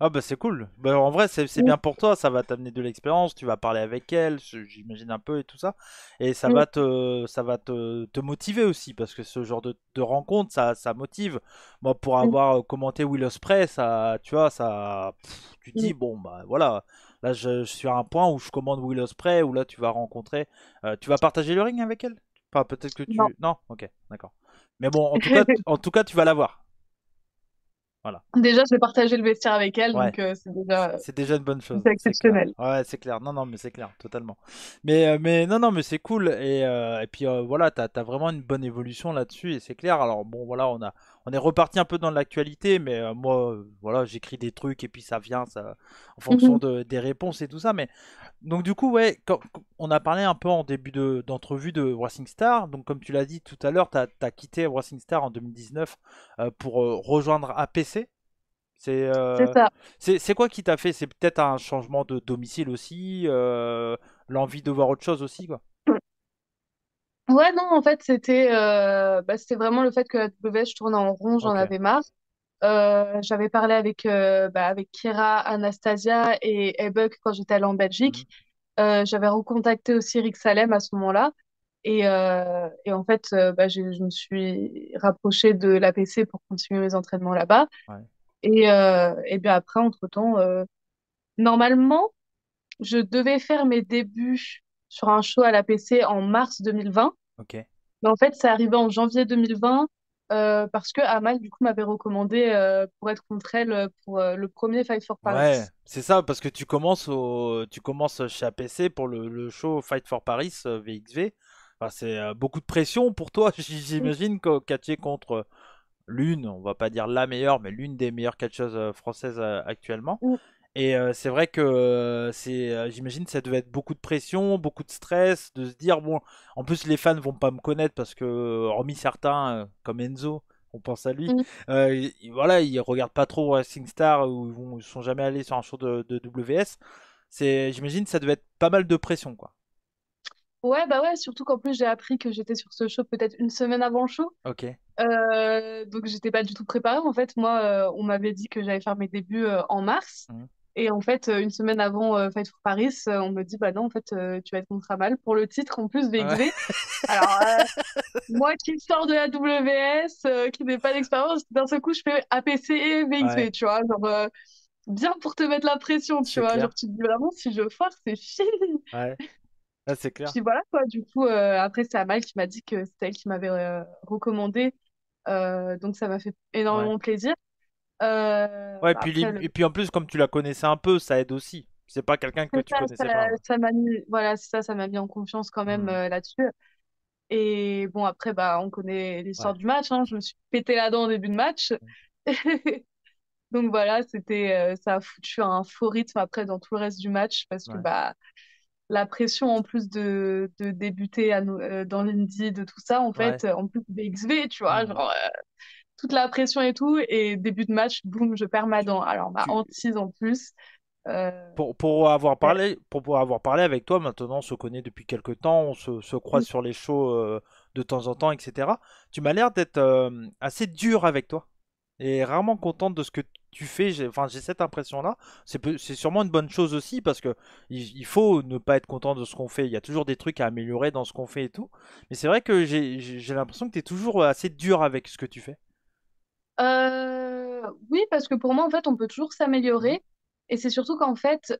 Ah bah c'est cool. Bah, en vrai c'est Mm, bien pour toi, ça va t'amener de l'expérience, tu vas parler avec elle, j'imagine un peu et tout ça, et ça mm, va te motiver aussi parce que ce genre de rencontre ça motive. Moi pour mm, avoir commenté Will Ospreay, ça tu vois tu te dis mm. bon bah voilà, là je suis à un point où je commande Will Ospreay où là tu vas rencontrer, tu vas partager le ring avec elle? Enfin peut-être que Non. tu non, ok d'accord. Mais bon en tout cas tu vas la voir. Voilà. Déjà, je vais partager le vestiaire avec elle, Ouais. donc C'est déjà une bonne chose, c'est c'est clair. exceptionnel. Ouais, c'est clair. Non, non, mais c'est clair, totalement. Mais non, non, mais c'est cool. Et puis voilà, t'as vraiment une bonne évolution là-dessus et c'est clair. Alors bon, voilà, on est reparti un peu dans l'actualité, mais moi, voilà, j'écris des trucs et puis ça vient, ça, en fonction Mhm. des réponses et tout ça. Mais donc du coup, ouais, quand on a parlé un peu en début d'entrevue de Racing Star. Donc comme tu l'as dit tout à l'heure, t'as quitté Racing Star en 2019 pour rejoindre APC. C'est C'est euh, ça. c'est quoi qui t'a fait? C'est peut-être un changement de domicile aussi, l'envie de voir autre chose aussi, quoi. Ouais, non, en fait, c'était vraiment le fait que la WS, je tournais en rond, j'en Ok. avais marre. J'avais parlé avec Kira, Anastasia et Ebuk quand j'étais allée en Mhm. Belgique. J'avais recontacté aussi Rick Salem à ce moment-là. Et en fait, bah, je me suis rapprochée de l'APC pour continuer mes entraînements là-bas. Ouais. Et bien après, entre-temps, normalement, je devais faire mes débuts sur un show à l'APC en mars 2020. Ok. Mais en fait, c'est arrivé en janvier 2020 parce que Amal, du coup, m'avait recommandé pour être contre elle pour le premier Fight for Paris. Ouais, c'est ça, parce que tu commences chez APC pour le show Fight for Paris VXV. Enfin, c'est beaucoup de pression pour toi. J'imagine que catcher contre l'une, on va pas dire la meilleure, mais l'une des meilleures catcheuses françaises actuellement. Mm, Et c'est vrai que j'imagine que ça devait être beaucoup de pression, beaucoup de stress, de se dire, bon, en plus les fans vont pas me connaître parce que, hormis certains, comme Enzo, on pense à lui, mm. voilà, ils regardent pas trop Wrestling Star ou ils sont jamais allés sur un show de WS. J'imagine que ça devait être pas mal de pression, quoi. Ouais, bah ouais, surtout qu'en plus, j'ai appris que j'étais sur ce show peut-être une semaine avant le show. Ok. Donc, j'étais pas du tout préparée. En fait, moi, on m'avait dit que j'allais faire mes débuts en mars. Mhm. Et en fait, une semaine avant Fight for Paris, on me dit, bah non, en fait, tu vas être contre Amal pour le titre, en plus, Ouais. VXV. Alors, moi qui sors de la WS, qui n'ai pas d'expérience, d'un seul coup, je fais APC et Ouais, VXV, tu vois. Genre, bien pour te mettre la pression, tu c'est vois. clair. Genre, tu te dis vraiment, si je force, c'est fini. Ouais, là, c'est clair. Puis voilà, quoi. Du coup, après, c'est Amal qui m'a dit que c'était elle qui m'avait recommandé. Donc, ça m'a fait Ouais. énormément plaisir. Ouais, Bah, après, et puis en plus, comme tu la connaissais un peu, ça aide aussi. C'est pas quelqu'un que c'est tu ça, connaissais pas. Ouais. ça m'a mis, voilà, c'est ça, ça m'a mis en confiance quand même Mhm. là-dessus. Et bon, après, bah, on connaît l'histoire Ouais. du match, hein. Je me suis pété la dent au début de match. Donc voilà, ça a foutu un faux rythme après dans tout le reste du match parce que Ouais. bah, la pression en plus de débuter dans l'indie, de tout ça, en Ouais. fait, en plus de XV, tu vois, Mhm. genre toute la pression et tout, et début de match, boum, je perds ma Tu, dent. Alors ma tu, hantise en plus. euh, ouais. pour pouvoir avoir parlé avec toi, maintenant on se connaît depuis quelques temps, se croise sur les shows de temps en temps, etc. Tu m'as l'air d'être assez dur avec toi et rarement contente de ce que tu fais. Enfin, j'ai cette impression-là. C'est sûrement une bonne chose aussi parce que il faut ne pas être content de ce qu'on fait. Il y a toujours des trucs à améliorer dans ce qu'on fait et tout. Mais c'est vrai que j'ai l'impression que tu es toujours assez dur avec ce que tu fais. Oui, parce que pour moi, en fait, on peut toujours Mhm. s'améliorer. Et c'est surtout qu'en fait,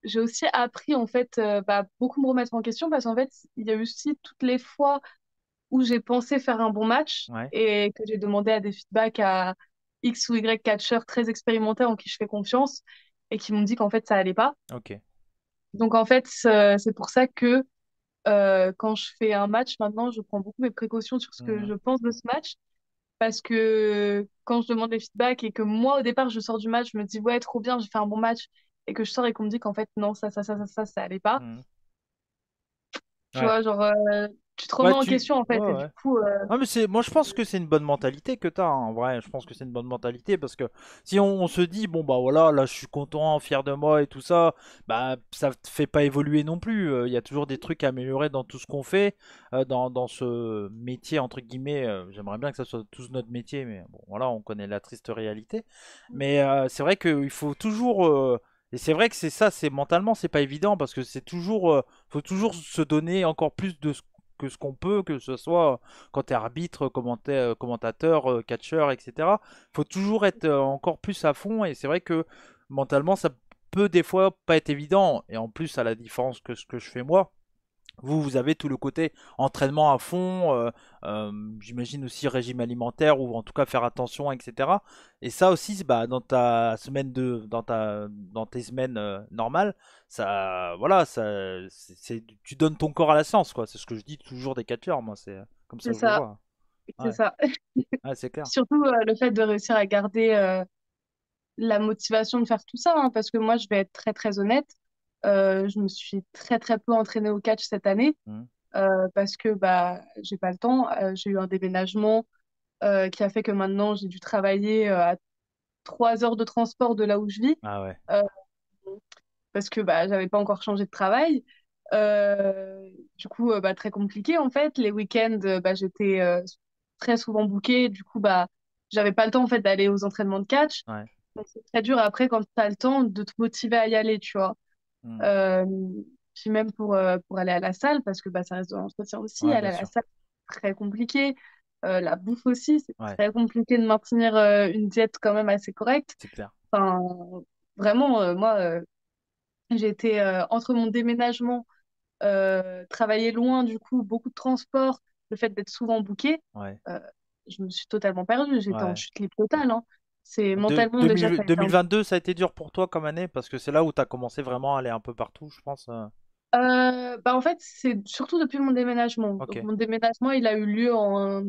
j'ai aussi appris, en fait, bah, beaucoup me remettre en question parce qu'en fait, il y a eu aussi toutes les fois où j'ai pensé faire un bon match Ouais, et que j'ai demandé à des feedbacks à X ou Y catcheurs très expérimentés en qui je fais confiance et qui m'ont dit qu'en fait, ça allait pas. ok. Donc, en fait, c'est pour ça que quand je fais un match maintenant, je prends beaucoup mes précautions sur ce que Mhm. je pense de ce match. Parce que quand je demande les feedbacks et que moi, au départ, je sors du match, je me dis, ouais, trop bien, j'ai fait un bon match, et que je sors et qu'on me dit qu'en fait, non, ça allait pas. Mhm. Tu Ouais. vois, genre, tu te remets Ouais, en question, en ouais, fait, et du ouais. coup, Non mais moi je pense que c'est une bonne mentalité que t'as, hein, en vrai. Je pense que c'est une bonne mentalité parce que si on se dit bon bah voilà, là je suis content, fier de moi et tout ça, bah ça te fait pas évoluer non plus. Il y a toujours des trucs à améliorer dans tout ce qu'on fait, dans ce métier entre guillemets. J'aimerais bien que ça soit tous notre métier, mais bon voilà, on connaît la triste réalité. Mais c'est vrai qu'il faut toujours et c'est vrai que c'est ça, c'est mentalement c'est pas évident parce que c'est toujours faut toujours se donner encore plus que ce qu'on peut, que ce soit quand tu es arbitre, commentateur, catcheur, etc. Faut toujours être encore plus à fond et c'est vrai que mentalement ça peut des fois pas être évident et en plus à la différence que ce que je fais moi. Vous avez tout le côté entraînement à fond, j'imagine aussi régime alimentaire ou en tout cas faire attention, etc. Et ça aussi, bah, dans tes semaines normales, ça, voilà, tu donnes ton corps à la séance, quoi. C'est ce que je dis toujours des catcheurs, moi, c'est comme ça c'est que je le ça, vois. c'est Ouais, ça. ouais, c'est clair. Surtout le fait de réussir à garder la motivation de faire tout ça, hein, parce que moi, je vais être très, très honnête, je me suis très, très peu entraînée au catch cette année, Mhm. parce que bah, j'ai pas le temps. J'ai eu un déménagement qui a fait que maintenant, j'ai dû travailler à 3 heures de transport de là où je vis, Ah ouais, euh, parce que bah, j'avais pas encore changé de travail. Du coup, bah, très compliqué en fait. Les week-ends, bah, j'étais très souvent bookée. Du coup, bah, j'avais pas le temps en fait d'aller aux entraînements de catch. ouais. Donc, c'est très dur après quand tu as le temps de te motiver à y aller, tu vois. Mhm. Euh, Puis même pour aller à la salle, parce que bah, ça reste de l'entretien aussi, Ouais, aller bien à la sûr. salle, c'est très compliqué. La bouffe aussi, c'est Ouais, très compliqué de maintenir une diète quand même assez correcte. c'est clair. Enfin, vraiment, moi, j'étais entre mon déménagement, travailler loin, du coup, beaucoup de transport, le fait d'être souvent booké, Ouais, euh, je me suis totalement perdue. J'étais en ouais. chute libre totale, hein. C'est mentalement déjà, ça a été un 2022, ça a été dur pour toi comme année parce que c'est là où tu as commencé vraiment à aller un peu partout, je pense. Bah en fait, c'est surtout depuis mon déménagement. Ok, Donc, mon déménagement, il a eu lieu en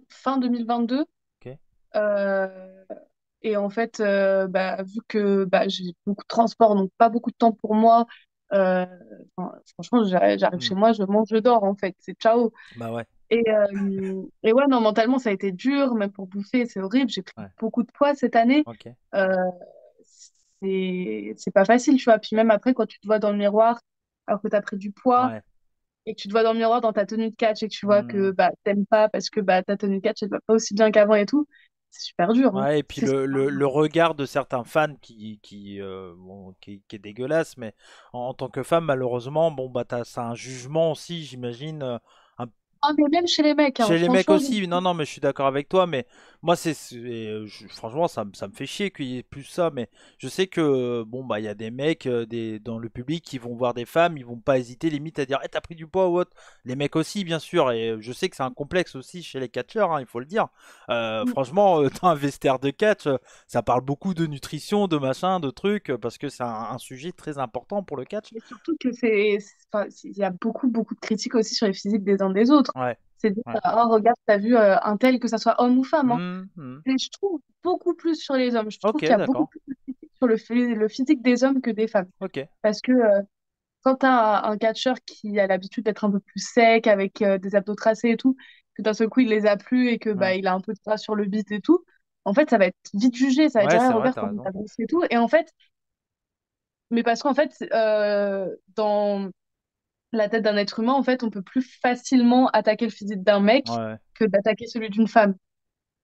fin 2022. ok. Euh, et en fait, bah, vu que bah, j'ai beaucoup de transport, donc pas beaucoup de temps pour moi, euh, enfin, franchement, j'arrive Hmm. chez moi, je mange, je dors, en fait. C'est ciao. Bah ouais, Et ouais, non, mentalement, ça a été dur, même pour bouffer, c'est horrible. J'ai pris ouais. beaucoup de poids cette année. Ok. Euh, c'est pas facile, tu vois. Puis même après, quand tu te vois dans le miroir, alors que tu as pris du poids, Ouais. et que tu te vois dans le miroir dans ta tenue de catch, et que tu vois que Hmm. bah, t'aimes pas parce que bah, ta tenue de catch, elle va pas aussi bien qu'avant et tout, c'est super dur, hein. Ouais, et puis C'est super dur. le regard de certains fans bon, qui est dégueulasse, mais en tant que femme, malheureusement, bon, bah, c'est un jugement aussi, j'imagine, un Ah, mais même chez les mecs, hein, chez les mecs franchement, aussi, non, non, mais je suis d'accord avec toi, mais moi, franchement, ça me fait chier qu'il y ait plus ça, mais je sais que, bon, bah, il y a des mecs dans le public qui vont voir des femmes, ils vont pas hésiter limite à dire, t'as pris du poids ou autre. Les mecs aussi, bien sûr, et je sais que c'est un complexe aussi chez les catcheurs, hein, il faut le dire. Franchement, dans un vestiaire de catch, ça parle beaucoup de nutrition, de machin, de trucs, parce que c'est un sujet très important pour le catch. mais surtout que enfin, il y a beaucoup, beaucoup de critiques aussi sur les physiques des uns des autres. Ouais, C'est dire, ouais. oh, regarde, t'as vu un tel, que ça soit homme ou femme, hein. Hmm. Et je trouve beaucoup plus sur les hommes. Je trouve Ok, qu'il y a beaucoup d'accord. plus de critiques sur le physique des hommes que des femmes. Ok. Parce que quand tu as un catcheur qui a l'habitude d'être un peu plus sec, avec des abdos tracés et tout, que d'un seul coup il les a plus et que Ouais, bah, il a un peu de gras sur le bide et tout, en fait ça va être vite jugé, ça va ouais, dire, ah, c'est vrai, regarde t'as comment il raison. a grossi et tout. Et en fait, mais parce qu'en fait, dans la tête d'un être humain, en fait, on peut plus facilement attaquer le physique d'un mec Ouais. que d'attaquer celui d'une femme.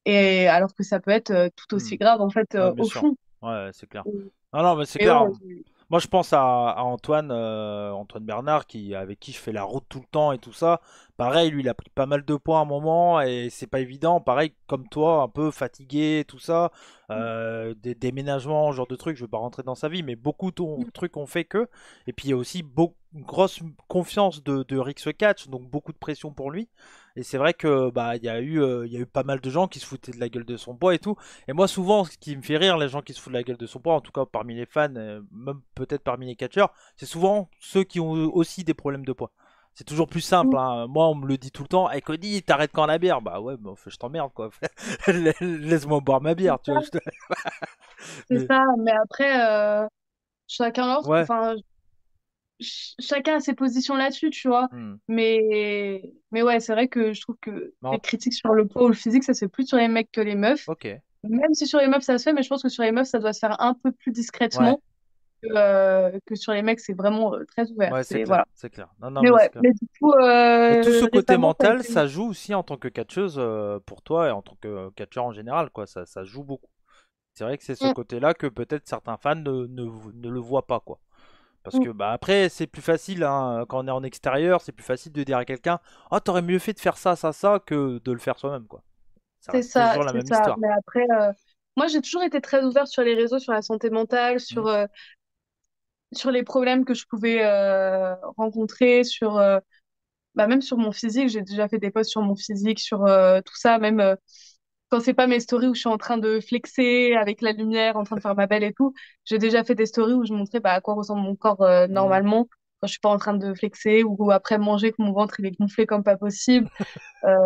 Et alors que ça peut être tout Hmm. aussi grave, en fait, Ouais, bien au sûr. fond. Ouais, c'est clair. Et- Non, non, mais c'est Mais ouais, clair. Moi, je pense à Antoine, Antoine Bernard, avec qui je fais la route tout le temps et tout ça. Pareil, lui, il a pris pas mal de poids à un moment et c'est pas évident. Pareil, comme toi, un peu fatigué, tout ça. Des déménagements, ce genre de trucs. Je vais pas rentrer dans sa vie, mais beaucoup de trucs ont fait que. Et puis, il y a aussi une grosse confiance de Rick Catch, donc beaucoup de pression pour lui. Et c'est vrai que bah il y a eu pas mal de gens qui se foutaient de la gueule de son poids et tout. Et moi, souvent, ce qui me fait rire, les gens qui se foutent de la gueule de son poids, en tout cas parmi les fans, même peut-être parmi les catcheurs, c'est souvent ceux qui ont aussi des problèmes de poids. C'est toujours plus simple, hein. Moi, on me le dit tout le temps. Hey Cody, t'arrêtes quand la bière? Bah ouais, bah, je t'emmerde quoi. Laisse-moi boire ma bière, tu vois. c'est Mais ça, mais après, chacun leur, ouais. enfin, chacun a ses positions là-dessus, tu vois. Hmm. Mais ouais, c'est vrai que je trouve que Mais les critiques sur le poids ou le physique, ça se fait plus sur les mecs que les meufs. ok. Même si sur les meufs, ça se fait, mais je pense que sur les meufs, ça doit se faire un peu plus Ouais. discrètement que sur les mecs, c'est vraiment très ouvert. Ouais, c'est C'est, clair. voilà. C'est clair. Non, non, Mais mais c'est ouais, clair. mais du coup, Mais tout ce côté récemment, ça a mental, été... ça joue aussi en tant que catcheuse pour toi et en tant que catcheur en général, quoi. Ça joue beaucoup. C'est vrai que c'est ce Mm, côté-là que peut-être certains fans ne le voient pas, quoi. Parce mm. que bah après c'est plus facile hein, quand on est en extérieur, c'est plus facile de dire à quelqu'un "Oh, t'aurais mieux fait de faire ça ça ça" que de le faire soi-même quoi. Ça C'est reste ça, toujours la c'est même ça. histoire. Mais après, moi, j'ai toujours été très ouverte sur les réseaux, sur la santé mentale, Hmm. sur les problèmes que je pouvais rencontrer, bah, même sur mon physique. J'ai déjà fait des posts sur mon physique, sur tout ça, même quand c'est pas mes stories où je suis en train de flexer avec la lumière, en train de faire ma belle et tout. J'ai déjà fait des stories où je montrais bah, à quoi ressemble mon corps Hmm. normalement, quand je suis pas en train de flexer, ou après manger que mon ventre il est gonflé comme pas possible. Euh,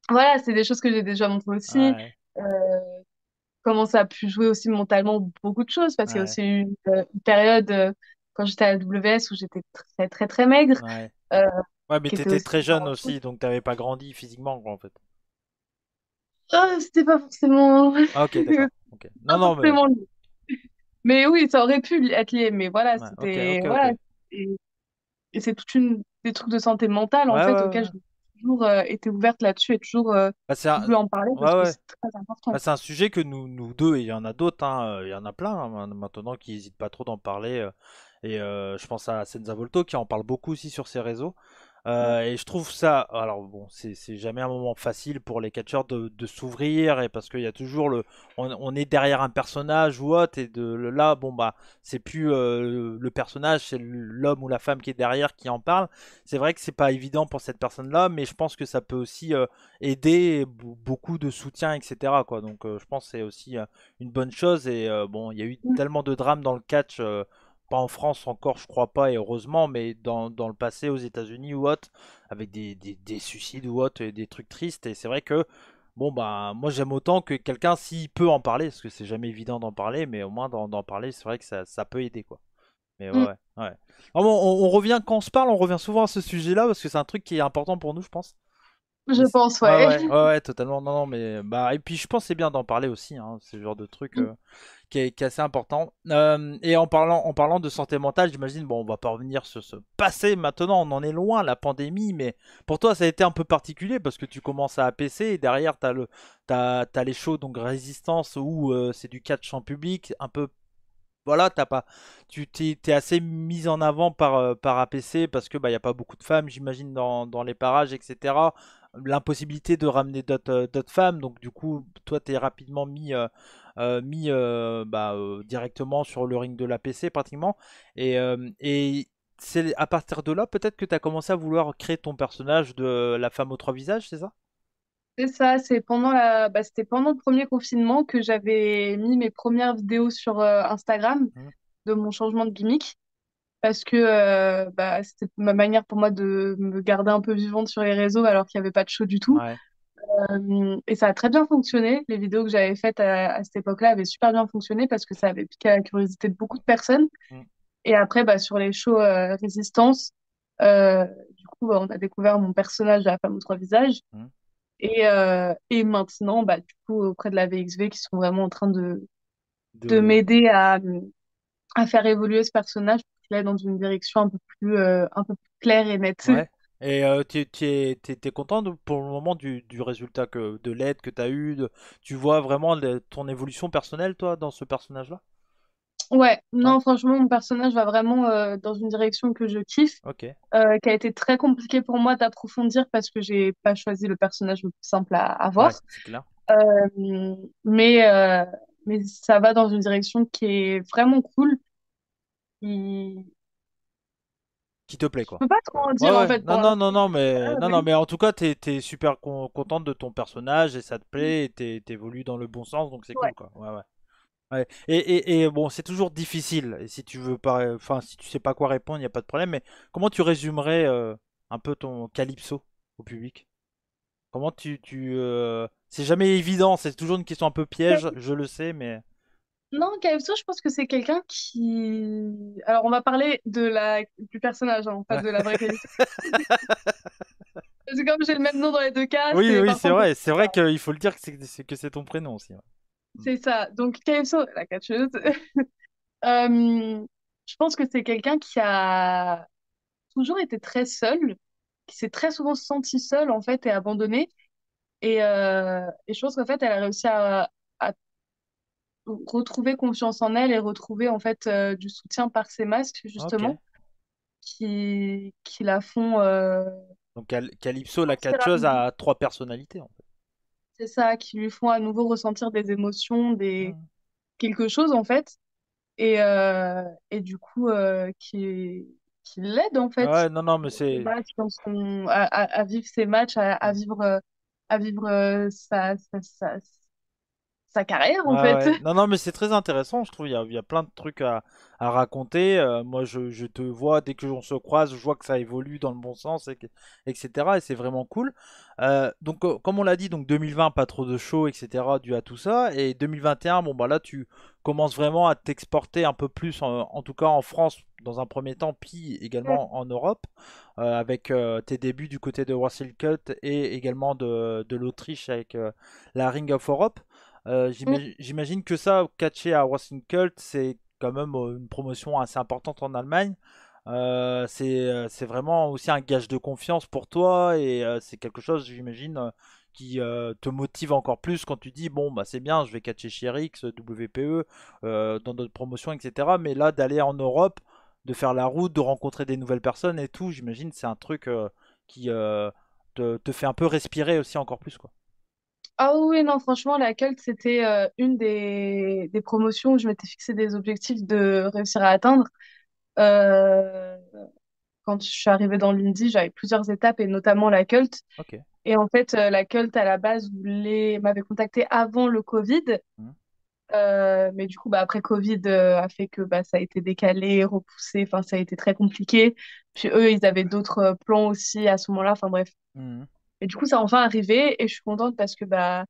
voilà, c'est des choses que j'ai déjà montrées aussi. Ouais, Euh, Comment ça a pu jouer aussi mentalement beaucoup de choses, parce qu'il y a ouais, aussi eu une période quand j'étais à la WS où j'étais très très très maigre, ouais. euh, Ouais, mais qui était t'étais aussi très la jeune même chose. aussi, donc t'avais pas grandi physiquement quoi, en fait. Ah, c'était pas forcément, Ah, ok, d'accord. Ok. Non, pas non, mais forcément lié. Mais oui, ça aurait pu être lié, mais voilà, ouais, ok, c'était, ok, ok. voilà. Et, et c'est toute une, des trucs de santé mentale, Ouais, en ouais, fait, ouais, auxquels ouais. toujours été ouverte là-dessus et toujours Bah, voulu en parler ouais, parce que ouais. c'est très important. Bah, c'est un sujet que nous deux, et il y en a d'autres, hein, il y en a plein hein, maintenant qui n'hésitent pas trop d'en parler. Et je pense à Senza Volto qui en parle beaucoup aussi sur ses réseaux. Ouais. Et je trouve ça, alors bon, c'est jamais un moment facile pour les catcheurs de s'ouvrir, et parce qu'il y a toujours on est derrière un personnage ou autre, et là, bon bah, c'est plus le personnage, c'est l'homme ou la femme qui est derrière qui en parle. C'est vrai que c'est pas évident pour cette personne-là, mais je pense que ça peut aussi aider, beaucoup de soutien, etc. quoi. Donc je pense que c'est aussi une bonne chose. Et bon, il y a eu Mm. tellement de drames dans le catch, pas en France encore, je crois pas, et heureusement, mais dans le passé aux États-Unis ou autre, avec des suicides ou autre, et des trucs tristes. Et c'est vrai que bon bah moi j'aime autant que quelqu'un s'il peut en parler, parce que c'est jamais évident d'en parler, mais au moins d'en parler, c'est vrai que ça peut aider quoi. Mais ouais, Mm. ouais, ouais. Ah bon, on revient quand on se parle, on revient souvent à ce sujet-là parce que c'est un truc qui est important pour nous, je pense. Je pense, Ouais, ouais. ouais, ouais, ouais, totalement. Non, non, mais bah, et puis je pense que c'est bien d'en parler aussi, hein, c'est le genre de truc qui est assez important. Et en parlant de santé mentale, j'imagine, bon, on va pas revenir sur ce passé maintenant, on en est loin, la pandémie, mais pour toi, ça a été un peu particulier parce que tu commences à APC et derrière, t'as les shows, donc résistance, où c'est du catch en public, un peu. Voilà, t'es assez mise en avant par APC parce que bah y a pas beaucoup de femmes, j'imagine dans les parages, etc. L'impossibilité de ramener d'autres femmes, donc du coup toi t'es rapidement mis directement sur le ring de l'APC pratiquement. Et c'est à partir de là peut-être que tu as commencé à vouloir créer ton personnage de la femme aux trois visages, c'est ça? C'est ça, c'était pendant le premier confinement que j'avais mis mes premières vidéos sur Instagram Hmm. de mon changement de gimmick parce que c'était ma manière pour moi de me garder un peu vivante sur les réseaux alors qu'il n'y avait pas de show du tout. Ouais. Et ça a très bien fonctionné. Les vidéos que j'avais faites à cette époque-là avaient super bien fonctionné parce que ça avait piqué la curiosité de beaucoup de personnes. Hmm. Et après, sur les shows Résistance, euh, du coup, on a découvert mon personnage de la femme aux trois visages. Hmm. Et maintenant, du coup, auprès de la VXV, qui sont vraiment en train de De... m'aider à faire évoluer ce personnage pour qu'il aille dans une direction un peu plus claire et nette. Ouais. Et t'es content pour le moment du résultat, de l'aide que t'as eu, tu vois vraiment ton évolution personnelle, toi, dans ce personnage-là? Ouais, Ouais. non, franchement, mon personnage va vraiment dans une direction que je kiffe, Ok. qui a été très compliqué pour moi d'approfondir parce que j'ai pas choisi le personnage le plus simple à Ouais, avoir. c'est clair. Euh, mais, euh, mais ça va dans une direction qui est vraiment cool. Qui... Qui te plaît, Je quoi. peux pas trop en Ouais, dire en ouais. fait Non, pour non, l'instant. non, non, mais non, non, mais en tout cas, t'es super contente de ton personnage et ça te plaît et t'évolues dans le bon sens, donc c'est Ouais. cool, quoi. Ouais, ouais. Ouais. Et bon, c'est toujours difficile. Et si tu veux pas, enfin, si tu sais pas quoi répondre, il y a pas de problème. Mais comment tu résumerais un peu ton Calypso au public? Comment c'est jamais évident, c'est toujours une question un peu piège, je le sais, mais. Non, Calypso, je pense que c'est quelqu'un qui... Alors, on va parler du personnage, hein, pas Ouais. de la vraie Calypso. Parce que comme j'ai le même nom dans les deux cas, Oui, c'est oui, parfois c'est un peu... vrai. C'est vrai qu'il faut le dire que c'est ton prénom aussi. Ouais. Mm. C'est ça. Donc, Calypso, la catcheuse, Ouais. je pense que c'est quelqu'un qui a toujours été très seul, qui s'est très souvent senti seul, en fait, et abandonné. Et je pense qu'en fait, elle a réussi à retrouver confiance en elle et retrouver, en fait, du soutien par ses masques, Ok. justement, qui la font Donc Calypso, la ressentir à catcheuse, nouveau. a trois personnalités en fait. C'est ça, qui lui font à nouveau ressentir des émotions, Mm. quelque chose, en fait. Et du coup, qui l'aide, en fait, Ouais, non, non, mais dans ses c'est. matchs, à vivre ses matchs, Mm. à vivre sa carrière, Ouais, en fait. ouais. Non, non, mais c'est très intéressant, je trouve. Il y a plein de trucs à raconter. Moi, je te vois, dès que on se croise, je vois que ça évolue dans le bon sens, etc. Et c'est vraiment cool. Donc, comme on l'a dit, donc 2020, pas trop de shows, etc. dû à tout ça. Et 2021, bon, bah là, tu commences vraiment à t'exporter un peu plus, en tout cas en France, dans un premier temps, puis également en Europe, avec tes débuts du côté de Wrestle Cut et également de l'Autriche avec la Ring of Europe. J'imagine que ça, catcher à Wrestling Cult, c'est quand même une promotion assez importante en Allemagne. C'est vraiment aussi un gage de confiance pour toi et c'est quelque chose, j'imagine, qui te motive encore plus quand tu dis bon bah c'est bien, je vais catcher chez RX, WPE, dans d'autres promotions, etc. Mais là d'aller en Europe, de faire la route, de rencontrer des nouvelles personnes et tout, j'imagine c'est un truc qui te fait un peu respirer aussi encore plus quoi. Ah oui, non, franchement, la Cult, c'était une des promotions où je m'étais fixé des objectifs de réussir à atteindre. Euh, Quand je suis arrivée dans l'Indie, j'avais plusieurs étapes et notamment la Cult. Ok. Et en fait, la Cult, à la base, m'avait contacté avant le Covid. Mhm. Mais du coup, bah, après Covid a fait que bah, ça a été décalé, repoussé. Enfin, ça a été très compliqué. Puis eux, ils avaient d'autres plans aussi à ce moment-là. Enfin, bref. Mhm. Et du coup, ça a enfin arrivé et je suis contente parce que bah,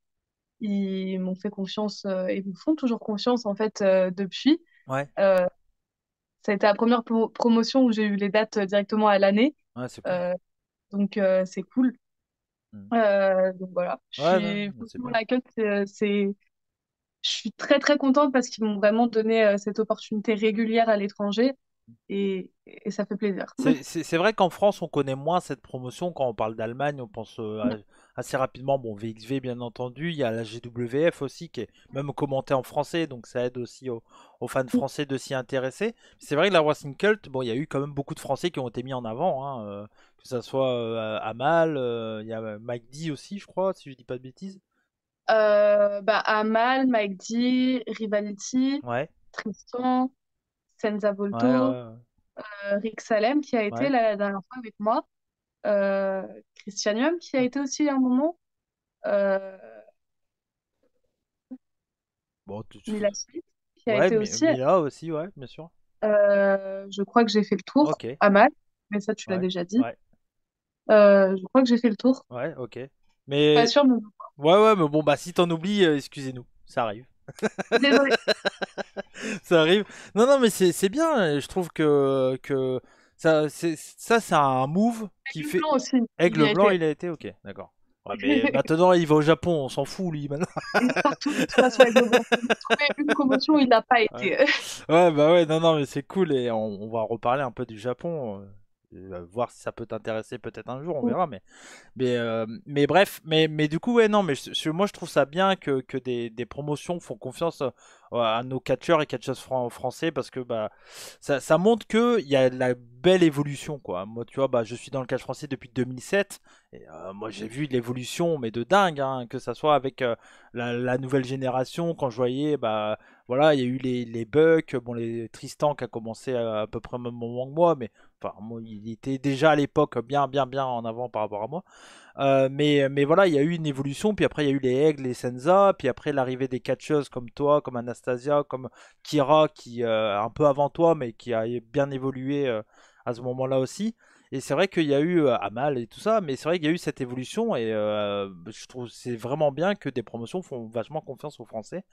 ils m'ont fait confiance et me font toujours confiance en fait depuis. Ouais, Euh, Ça a été la première promotion où j'ai eu les dates directement à l'année. ouais, c'est cool. Euh, donc c'est cool. Mhm. Donc voilà, Ouais, non, c'est franchement bien. la cut, je suis très très contente parce qu'ils m'ont vraiment donné cette opportunité régulière à l'étranger et ça fait plaisir. C'est vrai qu'en France, on connaît moins cette promotion. Quand on parle d'Allemagne, on pense assez rapidement, bon, VXV bien entendu, il y a la GWF aussi qui est même commentée en français, donc ça aide aussi aux fans français de s'y intéresser. C'est vrai que la Racing Cult, bon, il y a eu quand même beaucoup de Français qui ont été mis en avant, hein, que ça soit Amal, il y a Mike D aussi, je crois, si je dis pas de bêtises. Bah, Amal, Mike D, Rivality, Ouais, Tristan, Senza ouais, Volto, ouais, Rick Salem qui a été ouais. là, la dernière fois avec moi, euh, Christianium qui a Ouais. été aussi un moment, euh, Bon, Mila Smith qui a ouais, été aussi. Mila aussi, ouais, bien sûr. Je crois que j'ai fait le tour, Ok, Amal, mais ça tu l'as ouais, déjà dit. ouais, Je crois que j'ai fait le tour. ouais, ok. Pas Mais sûre, mais ouais, ouais, mais bon, bah si t'en oublies, excusez-nous, ça arrive. désolée. Ça arrive. Non, non, mais c'est bien, je trouve que ça c'est un move qui Le fait. blanc aussi, il y Aigle a blanc, été. il a été, ok, d'accord. Ouais, mais maintenant il va au Japon, on s'en fout lui maintenant. Et partout, de toute façon, avec le blanc. Trouver une promotion, il n'a pas Ouais. été. Ouais, bah ouais, non, non, mais c'est cool et on va reparler un peu du Japon, voir si ça peut t'intéresser peut-être un jour, on verra, mais bref, mais du coup, ouais, non, mais moi je trouve ça bien que des promotions font confiance à nos catcheurs et catcheuses français parce que bah, ça montre qu'il y a de la belle évolution, quoi. Moi, tu vois, bah, je suis dans le catch français depuis 2007 et moi j'ai vu de l'évolution, mais de dingue, hein, que ça soit avec la nouvelle génération, quand je voyais, bah, voilà, il y a eu les Bucks, bon, les Tristan qui a commencé à peu près au même moment que moi, mais enfin, moi, il était déjà à l'époque bien en avant par rapport à moi. Mais voilà, il y a eu une évolution, puis après il y a eu les Aigle, les Senza, puis après l'arrivée des catcheuses comme toi, comme Anastasia, comme Kira, qui un peu avant toi, mais qui a bien évolué à ce moment-là aussi. Et c'est vrai qu'il y a eu Amal et tout ça, mais c'est vrai qu'il y a eu cette évolution et je trouve que c'est vraiment bien que des promotions font vachement confiance aux Français.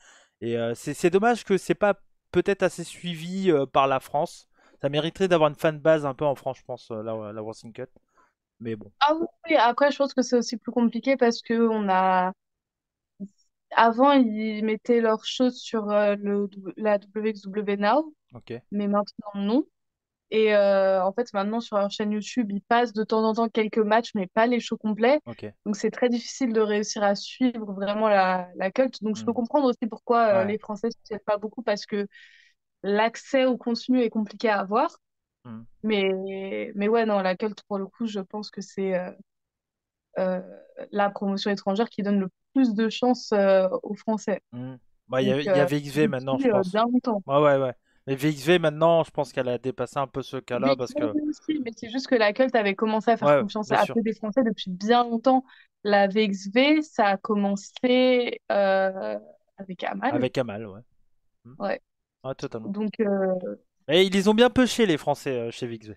Et c'est dommage que c'est pas peut-être assez suivi par la France. Ça mériterait d'avoir une fanbase un peu en France, je pense, la Wrestling Cut. Mais bon. Ah oui, oui, après, je pense que c'est aussi plus compliqué parce que avant, ils mettaient leurs choses sur la WXW Now, Ok, mais maintenant, non. Et en fait, maintenant, sur leur chaîne YouTube, ils passent de temps en temps quelques matchs, mais pas les shows complets. ok. Donc, c'est très difficile de réussir à suivre vraiment la cult. Donc, je peux Hmm. comprendre aussi pourquoi Ouais. les Français ne suivent pas beaucoup, parce que l'accès au contenu est compliqué à avoir. Hmm. Mais ouais, non, la cult, pour le coup, je pense que c'est euh, la promotion étrangère qui donne le plus de chance aux Français. Hmm. Bah, Donc, il y a VXV maintenant, je depuis pense. bien longtemps. Ouais, ouais, ouais. Mais VXV maintenant, je pense qu'elle a dépassé un peu ce cas-là parce que. VXV aussi, mais c'est juste que la cult avait commencé à faire Ouais, confiance bien à sûr. peu des Français depuis bien longtemps. La VXV, ça a commencé avec Amal. Avec Amal, ouais. Hmm. Ouais. Ouais, totalement. Donc, Et ils les ont bien pêché, les Français, chez VXV.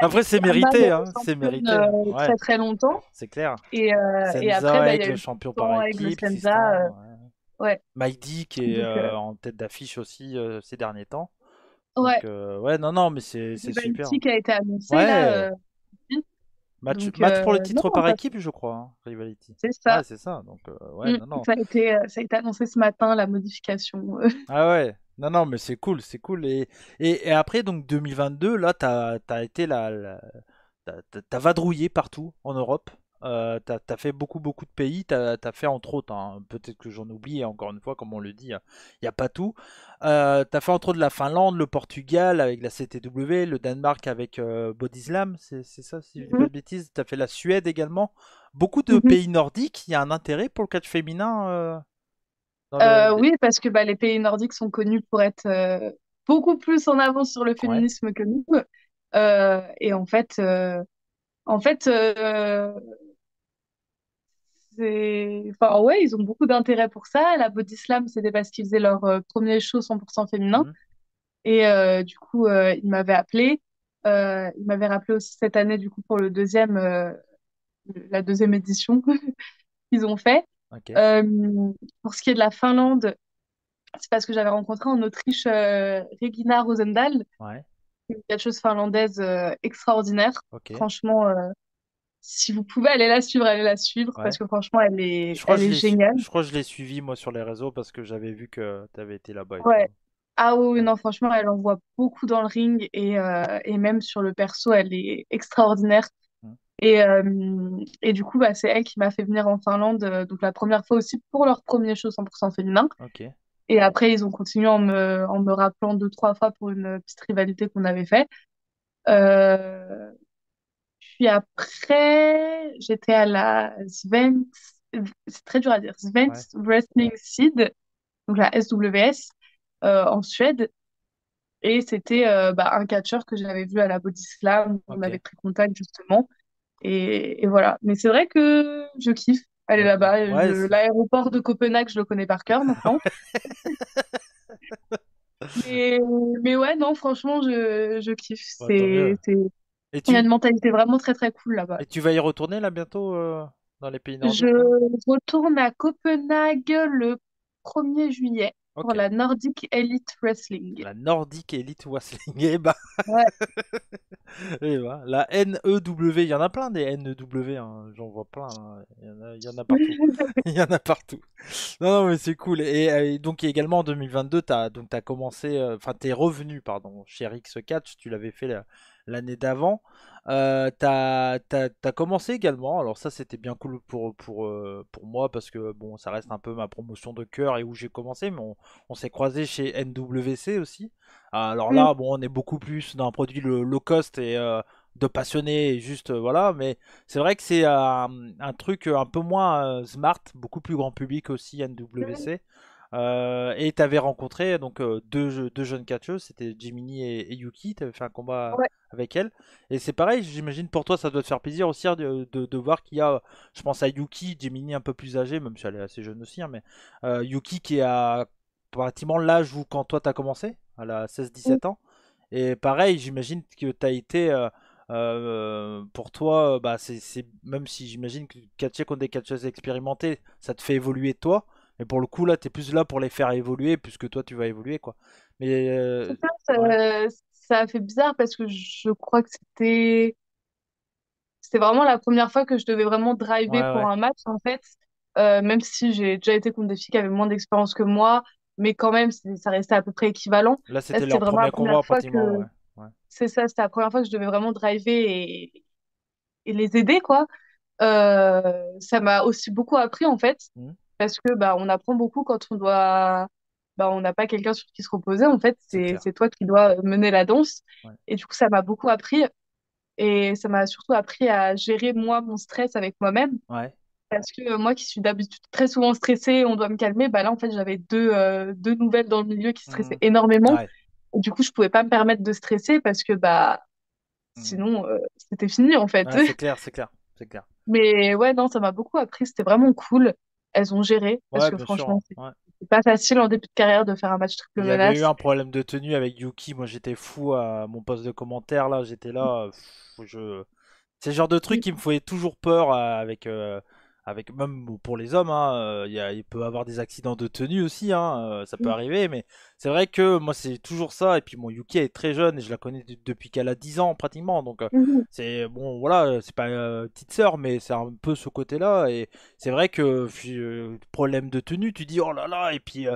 Après, c'est Amal mérité, est hein. C'est championne mérité, hein. Ouais, très très longtemps. c'est clair. Et après, Senza, bah, il y a Aigle, eu champion par Tristan, Aigle, équipe, Senza. Tristan. Ouais. Ouais. Mike D qui est Donc, en tête d'affiche aussi ces derniers temps. ouais. Donc, ouais, non, non, mais c'est super. Rivalité qui a été annoncé là. Ouais, Aussi. Donc, match pour le non, titre par équipe, je crois, hein, Rivality. c'est Ouais, ça. c'est ça. Donc, ouais, non, non. Ça a été annoncé ce matin, la modification. Ah ouais. Non, non, mais c'est cool, c'est cool. Et après, donc 2022, là, t'as été t'as vadrouillé partout en Europe. T'as fait beaucoup, beaucoup de pays. T'as fait entre autres, hein, peut-être que j'en oublie, encore une fois, comme on le dit, il n'y a pas tout. T'as fait entre autres la Finlande, le Portugal avec la CTW, le Danemark avec Bodyslam, c'est ça, si je dis pas Mhm, de bêtises. T'as fait la Suède également. Beaucoup de mhm. pays nordiques. Il y a un intérêt pour le catch féminin dans le. Oui, parce que bah, les pays nordiques sont connus pour être beaucoup plus en avance sur le Ouais. féminisme que nous. Et en fait, enfin, ouais, ils ont beaucoup d'intérêt pour ça. La Body Slam, c'était parce qu'ils faisaient leur premier show 100% féminin. Mhm. Et du coup, ils m'avaient appelé. Ils m'avaient rappelé aussi cette année, du coup, pour la deuxième édition qu'ils ont fait. Ok. Euh, pour ce qui est de la Finlande, c'est parce que j'avais rencontré en Autriche Regina Rosendahl, Ouais. une catcheuse finlandaise extraordinaire. Ok. Franchement, si vous pouvez aller la suivre parce Ouais. que franchement, Je crois que elle est géniale. je crois que je l'ai suivi moi sur les réseaux parce que j'avais vu que tu avais été là-bas et tout. Ouais. Ah oui, oui, Ouais. non, franchement, elle envoie beaucoup dans le ring et même sur le perso, elle est extraordinaire. Mhm. Et du coup, bah, c'est elle qui m'a fait venir en Finlande, donc la première fois aussi pour leur premier show 100% féminin. Ok. Et après, ils ont continué en me rappelant deux, trois fois pour une petite rivalité qu'on avait fait. Euh, Puis après, j'étais à la c'est très dur à dire, Ouais. Svensk Wrestling Seed, donc la SWS, en Suède. Et c'était bah, un catcheur que j'avais vu à la Body Slam, où on Ok. avait pris contact justement. Et voilà. Mais c'est vrai que je kiffe aller Ok. là-bas. Ouais. L'aéroport de Copenhague, je le connais par cœur maintenant. Mais, mais ouais, non, franchement, je kiffe. Bah, tant mieux. Et Il y a une mentalité vraiment très très cool là-bas. tu vas y retourner là bientôt dans les pays Je nordiques là? retourne à Copenhague le 1er juillet pour Ok. la Nordic Elite Wrestling. La Nordic Elite Wrestling. Eh bah, Ouais. eh bah, la NEW, il y en a plein des NEW, hein, j'en vois plein, hein. Il y en a partout. Il y en a partout. Non, non, mais c'est cool. Et donc également en 2022, t'as commencé, enfin t'es revenu, pardon, chez RX Catch, tu l'avais fait l'année d'avant. T'as commencé également, alors ça c'était bien cool pour moi parce que bon, ça reste un peu ma promotion de cœur et où j'ai commencé, mais on s'est croisé chez NWC aussi. Alors Mm. là, bon, on est beaucoup plus dans un produit low cost et de passionnés, et juste voilà, mais c'est vrai que c'est un truc un peu moins smart, beaucoup plus grand public aussi, NWC. Et tu avais rencontré donc deux jeunes catcheuses, c'était Jiminy et Yuki, tu avais fait un combat Ouais. avec elles. Et c'est pareil, j'imagine pour toi ça doit te faire plaisir aussi hein, de voir qu'il y a, je pense à Yuki, Jiminy un peu plus âgée, même si elle est assez jeune aussi, hein, mais Yuki qui a pratiquement l'âge où quand toi t'as commencé, elle a Mm. 16-17 ans. Et pareil, j'imagine que tu as été, pour toi, bah, même si j'imagine que catcher contre des catcheuses expérimentées, ça te fait évoluer toi. Mais pour le coup, là, tu es plus là pour les faire évoluer, puisque toi, tu vas évoluer, quoi. Mais, C'est ça, ouais, ça a fait bizarre parce que je crois que c'était vraiment la première fois que je devais vraiment driver ouais, pour ouais. un match en fait. Même si j'ai déjà été contre des filles qui avaient moins d'expérience que moi, mais quand même, ça restait à peu près équivalent. Là, Là, c'était c'était leur vraiment la premier première combat, fois que, pratiquement, ouais. Ouais. c'est ça, c'était la première fois que je devais vraiment driver et les aider, quoi. Ça m'a aussi beaucoup appris, en fait, Mhm. parce que bah, on apprend beaucoup quand bah, on n'a pas quelqu'un sur qui se reposer, en fait, C'est clair. c'est toi qui dois mener la danse. Ouais. Et du coup, ça m'a beaucoup appris. Et ça m'a surtout appris à gérer, moi, mon stress avec moi-même. Ouais. Parce que moi, qui suis d'habitude très souvent stressée, on doit me calmer, bah là, en fait, j'avais deux nouvelles dans le milieu qui stressaient Mhm. énormément. Ouais. Et du coup, je pouvais pas me permettre de stresser parce que bah Mhm. sinon, c'était fini, en fait. Ouais, c'est clair, c'est clair, c'est clair. Mais ouais, non, ça m'a beaucoup appris. C'était vraiment cool. Elles ont géré parce Ouais, que bien sûr, hein. franchement, Ouais. c'est pas facile en début de carrière de faire un match triple Il y avait eu menace. un problème de tenue avec Yuki. Moi, j'étais fou à mon poste de commentaire. Là, j'étais là. C'est le genre de truc qui me fait toujours peur avec même bon, pour les hommes. Hein, il peut y avoir des accidents de tenue aussi. Hein, ça peut arriver. Mais c'est vrai que moi, c'est toujours ça. Et puis, mon Yuki elle est très jeune et je la connais depuis qu'elle a 10 ans pratiquement. Donc, Mhm. c'est bon, voilà. C'est pas petite sœur, mais c'est un peu ce côté-là. Et c'est vrai que problème de tenue, tu dis oh là là. Et puis.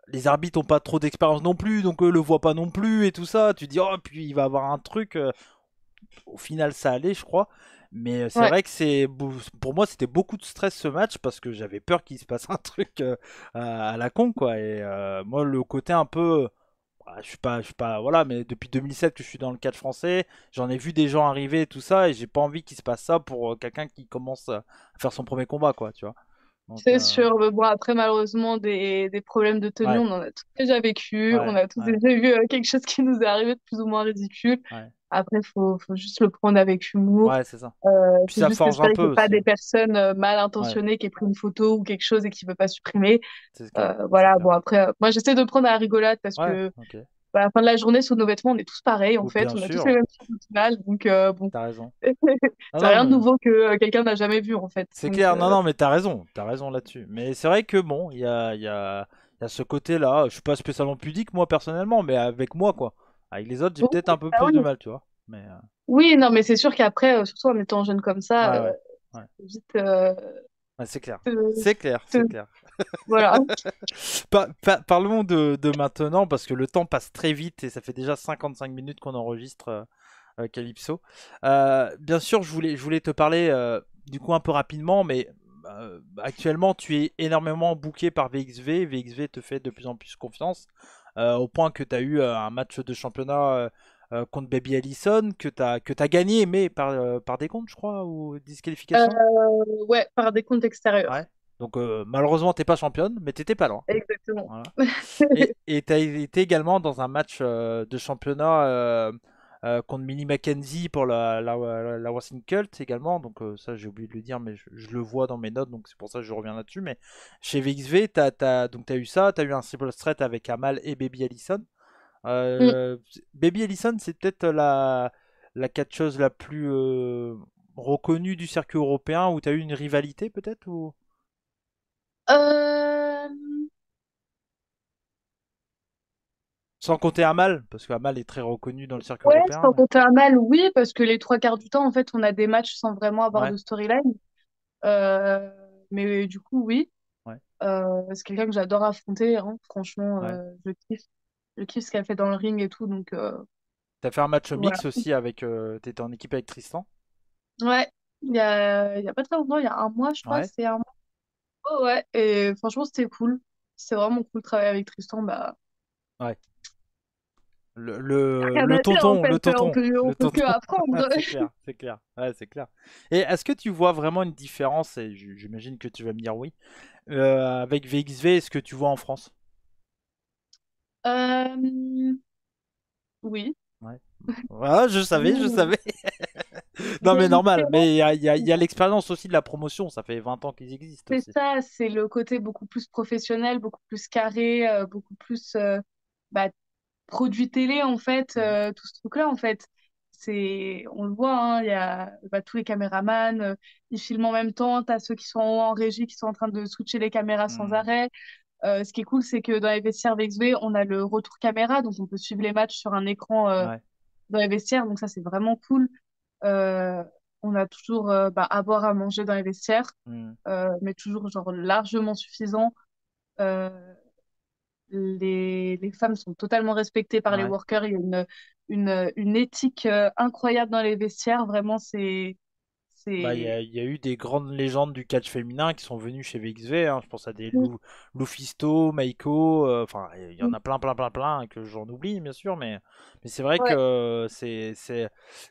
les arbitres ont pas trop d'expérience non plus, donc eux le voient pas non plus et tout ça. Tu dis, oh, puis il va avoir un truc. Au final, ça allait, je crois. Mais c'est Ouais, vrai que pour moi, c'était beaucoup de stress ce match parce que j'avais peur qu'il se passe un truc à la con, quoi. Et moi, le côté un peu. Je suis pas, voilà, mais depuis 2007 que je suis dans le cadre français, j'en ai vu des gens arriver et tout ça, et j'ai pas envie qu'il se passe ça pour quelqu'un qui commence à faire son premier combat, quoi, tu vois. Donc, c'est sûr. Mais bon, après, malheureusement, des problèmes de tenue, ouais, on en a tous déjà vécu. On ouais, a tous ouais, déjà vu quelque chose qui nous est arrivé de plus ou moins ridicule. ouais, Après, faut juste le prendre avec humour. ouais, c'est ça. Puis Faut ça juste forge un espérer peu qu'il n'y ait pas aussi. des personnes mal Ouais, intentionnées qui aient pris une photo ou quelque chose et qui ne veulent pas supprimer. c'est clair, c'est Voilà, clair. bon, après, moi, j'essaie de prendre à la rigolade parce Ouais, que ok. à la fin de la journée, sur nos vêtements, on est tous pareils, en Ou fait. bien On a tous les sûr, mêmes choses au final. Donc, bon, t'as raison. Non, c'est non, rien de mais nouveau que quelqu'un n'a jamais vu, en fait. c'est Donc, clair, non, non, mais t'as raison là-dessus. Mais c'est vrai que bon, il y a ce côté-là. Je suis pas spécialement pudique, moi, personnellement, mais avec moi, quoi. Avec les autres, j'ai oui, peut-être un peu ah plus de oui. mal, tu vois. Mais Oui, non, mais c'est sûr qu'après, surtout en étant jeune comme ça, ouais, ouais, ouais. vite, Ouais, c'est clair. te- C'est clair, c'est te- clair. voilà. Parlons de maintenant, parce que le temps passe très vite et ça fait déjà 55 minutes qu'on enregistre Calypso. Bien sûr, je voulais te parler du coup un peu rapidement, mais actuellement, tu es énormément booké par VXV. VXV te fait de plus en plus confiance, au point que tu as eu un match de championnat contre Baby Allison, que t'as gagné, mais par décompte, je crois, ou Euh, disqualification. ouais, par des comptes Ouais. extérieurs. Donc malheureusement, t'es pas championne, mais t'étais pas loin. Exactement. Voilà. Et tu as été également dans un match de championnat contre Minnie McKenzie pour la Wrestling Cult également. Donc ça, j'ai oublié de le dire, mais je le vois dans mes notes, donc c'est pour ça que je reviens là-dessus. Mais chez VXV, donc t'as eu ça, tu as eu un triple threat avec Amal et Baby Allison. Mm. Euh, Baby Allison, c'est peut-être la catcheuse la plus reconnue du circuit européen où tu as eu une rivalité peut-être ou... Euh, Sans compter Amal, parce que Amal est très reconnu dans le circuit Ouais, européen. sans compter un mal, oui, parce que les trois quarts du temps, en fait, on a des matchs sans vraiment avoir Ouais, de storyline. Euh, mais du coup, oui. ouais, C'est quelqu'un que j'adore affronter, hein. Franchement, ouais. je kiffe. Je kiffe ce qu'elle fait dans le ring et tout, donc T'as fait un match voilà. mix aussi avec. T'étais en équipe avec Tristan. Ouais, il y a pas très longtemps, il y a un mois, je crois, Ouais, c'est un mois. Oh, ouais, et franchement, c'était cool. C'est vraiment cool de travailler avec Tristan. Bah, ouais. rien à dire, en fait. On Le peut que tonton. apprendre. C'est clair, c'est clair. Ouais, c'est clair. Et est-ce que tu vois vraiment une différence, et j'imagine que tu vas me dire oui, avec VXV, est-ce que tu vois en France? Euh, oui. Ouais. Voilà, je Oui. savais. Non, mais normal. VXT, Mais il y a l'expérience aussi de la promotion. Ça fait 20 ans qu'ils existent c'est aussi. ça, c'est le côté beaucoup plus professionnel, beaucoup plus carré, beaucoup plus bah, produit télé, en fait, Mhm. tout ce truc-là, en fait. On le voit, hein, il y a bah, tous les caméramans, ils filment en même temps, t'as ceux qui sont en régie qui sont en train de switcher les caméras sans Mhm. arrêt. Ce qui est cool, c'est que dans les vestiaires VXV, on a le retour caméra, donc on peut suivre les matchs sur un écran Ouais. dans les vestiaires, donc ça, c'est vraiment cool. Euh, on a toujours bah, à boire, à manger dans les vestiaires, Mhm. mais toujours genre largement suffisant. Euh, les femmes sont totalement respectées par les Ouais. workers. Il y a une éthique incroyable dans les vestiaires. Vraiment, Bah, c'est... il y a eu des grandes légendes du catch féminin qui sont venues chez VXV, hein. Je pense à des Lufisto, Meiko, enfin, il y en a plein, plein, plein, plein, et que j'en oublie, bien sûr, mais c'est vrai Ouais. que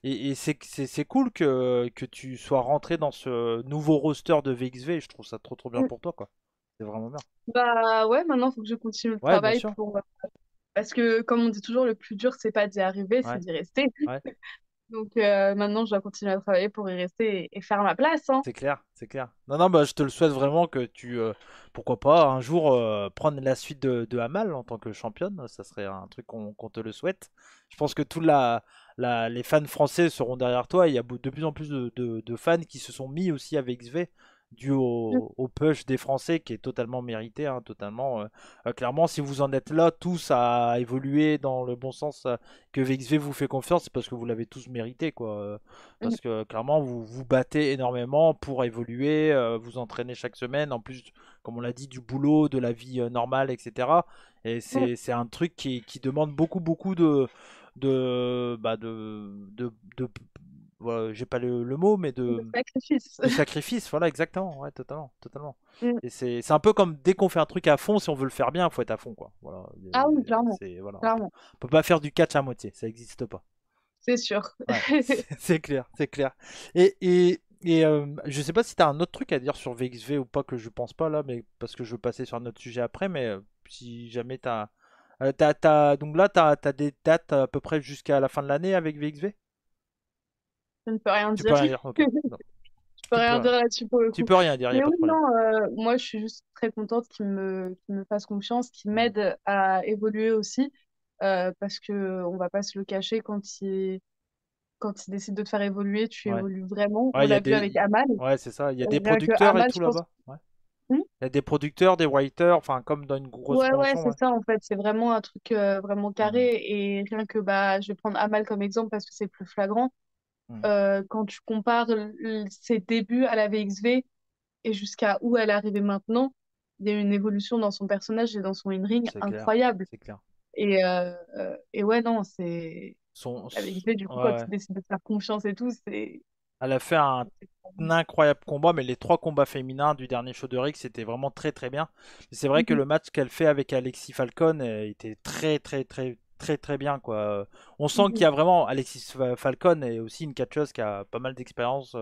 et c'est cool que tu sois rentré dans ce nouveau roster de VXV. Je trouve ça trop, trop bien pour toi, quoi. C'est vraiment bien. Bah ouais, maintenant, il faut que je continue le Ouais, bien travail sûr. pour... Parce que, comme on dit toujours, le plus dur, c'est pas d'y arriver, c'est Ouais, d'y rester. ouais. Donc maintenant, je dois continuer à travailler pour y rester et faire ma place, hein. C'est clair, c'est clair. Non, non, bah, je te le souhaite vraiment que pourquoi pas, un jour prendre la suite de Hamal en tant que championne. Ça serait un truc qu'on te le souhaite. Je pense que les fans français seront derrière toi. Il y a de plus en plus de fans qui se sont mis aussi avec XV dû au push des Français qui est totalement mérité, hein, totalement. Clairement, si vous en êtes là tous à évoluer dans le bon sens, que VXV vous fait confiance, c'est parce que vous l'avez tous mérité, quoi. Mm. Parce que clairement, vous vous battez énormément pour évoluer, vous entraînez chaque semaine, en plus, comme on l'a dit, du boulot, de la vie normale, etc. Et Mm. c'est un truc qui demande beaucoup, beaucoup de voilà, j'ai pas le mot, mais De sacrifice. de sacrifice, voilà, exactement, ouais, totalement, totalement. Mm. Et c'est un peu comme dès qu'on fait un truc à fond, si on veut le faire bien, faut être à fond, quoi. Voilà, Ah oui, clairement. c'est voilà, Clairement. on peut pas faire du catch à moitié, ça n'existe pas. C'est sûr. Ouais, c'est clair, c'est clair. Je sais pas si t'as un autre truc à dire sur VXV ou pas que je pense pas là, mais parce que je veux passer sur un autre sujet après, mais si jamais donc là t'as des dates à peu près jusqu'à la fin de l'année avec VXV? Je ne peux rien Tu peux dire. rien dire, ok. Non, Je peux tu rien peux, dire là-dessus pour le tu coup. peux rien dire, y a Mais pas oui, de problème. non, moi je suis juste très contente qu'il me fasse confiance, qu'il Hmm. m'aide à évoluer aussi. Parce que on va pas se le cacher, quand il décide de te faire évoluer, tu Ouais. évolues vraiment. Ouais, On il y a l'a vu avec Amal. ouais, c'est ça. Il y a des Rien que producteurs et Amal, tout je pense. là-bas. Ouais. Hmm. Il y a des producteurs, des writers, enfin, comme dans une grosse Ouais, ouais, promotion. c'est Ouais. ça en fait. C'est vraiment un truc vraiment Hmm. carré. Et rien que, bah, je vais prendre Amal comme exemple parce que c'est plus flagrant. Hmm. Quand tu compares ses débuts à la VXV et jusqu'à où elle est arrivée maintenant, il y a eu une évolution dans son personnage et dans son in-ring C'est clair. incroyable. C'est clair. Et ouais, non, c'est. Son... La VXV, du coup, quand Ouais. il décide de faire confiance et tout, c'est. Elle a fait un incroyable combat, mais les trois combats féminins du dernier show de Rick, c'était vraiment très très bien. Et c'est vrai que Mhm. le match qu'elle fait avec Alexis Falcon était très très très très très bien quoi. On sent qu'il y Mhm. a vraiment Falcon est aussi une catcheuse qui a pas mal d'expérience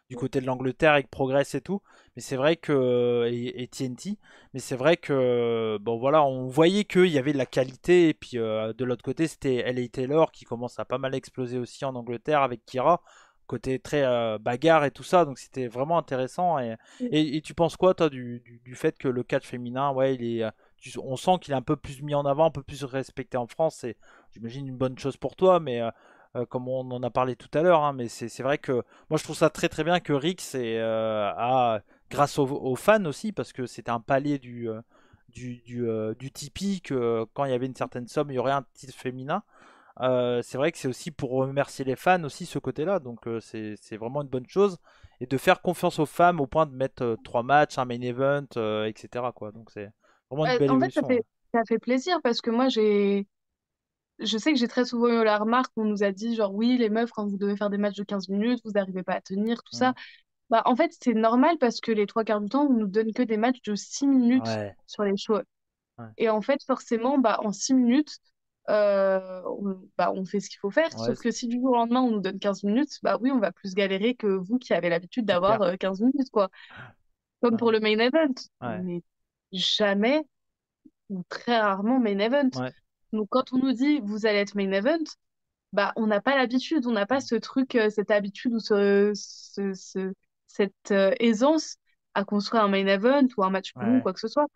du côté de l'Angleterre avec Progress et tout. Mais c'est vrai que et TNT, mais c'est vrai que bon voilà, on voyait qu'il y avait de la qualité et puis de l'autre côté c'était LA Taylor qui commence à pas mal exploser aussi en Angleterre avec Kira côté très bagarre et tout ça, donc c'était vraiment intéressant. Et tu penses quoi, toi, du fait que le catch féminin, ouais, on sent qu'il est un peu plus mis en avant, un peu plus respecté en France, c'est, j'imagine, une bonne chose pour toi, mais comme on en a parlé tout à l'heure, hein, mais c'est vrai que moi je trouve ça très très bien que Rix grâce aux fans aussi, parce que c'était un palier du Tipeee que quand il y avait une certaine somme, il y aurait un titre féminin. C'est vrai que c'est aussi pour remercier les fans aussi ce côté-là, donc c'est vraiment une bonne chose et de faire confiance aux femmes au point de mettre trois matchs, un main event, etc. quoi. Donc c'est vraiment une belle En fait, évolution. Ouais. ça fait plaisir parce que moi, je sais que j'ai très souvent eu la remarque, on nous a dit, genre, oui, les meufs, quand vous devez faire des matchs de 15 minutes, vous n'arrivez pas à tenir, tout ça. Mhm. Bah, en fait, c'est normal parce que les trois quarts du temps, on nous donne que des matchs de 6 minutes Ouais, sur les shows. ouais, Et en fait, forcément, bah, en 6 minutes, on fait ce qu'il faut faire. ouais, Sauf que si du jour au lendemain, on nous donne 15 minutes, bah oui, on va plus galérer que vous qui avez l'habitude c'est d'avoir clair. 15 minutes, quoi. Comme Ouais, pour le main event. ouais, Mais jamais ou très rarement main event. ouais. Donc, quand on nous dit, vous allez être main event, bah, on n'a pas l'habitude, on n'a pas ce truc, cette habitude ou cette aisance à construire un main event ou un match pour nous, Ouais. quoi que ce soit.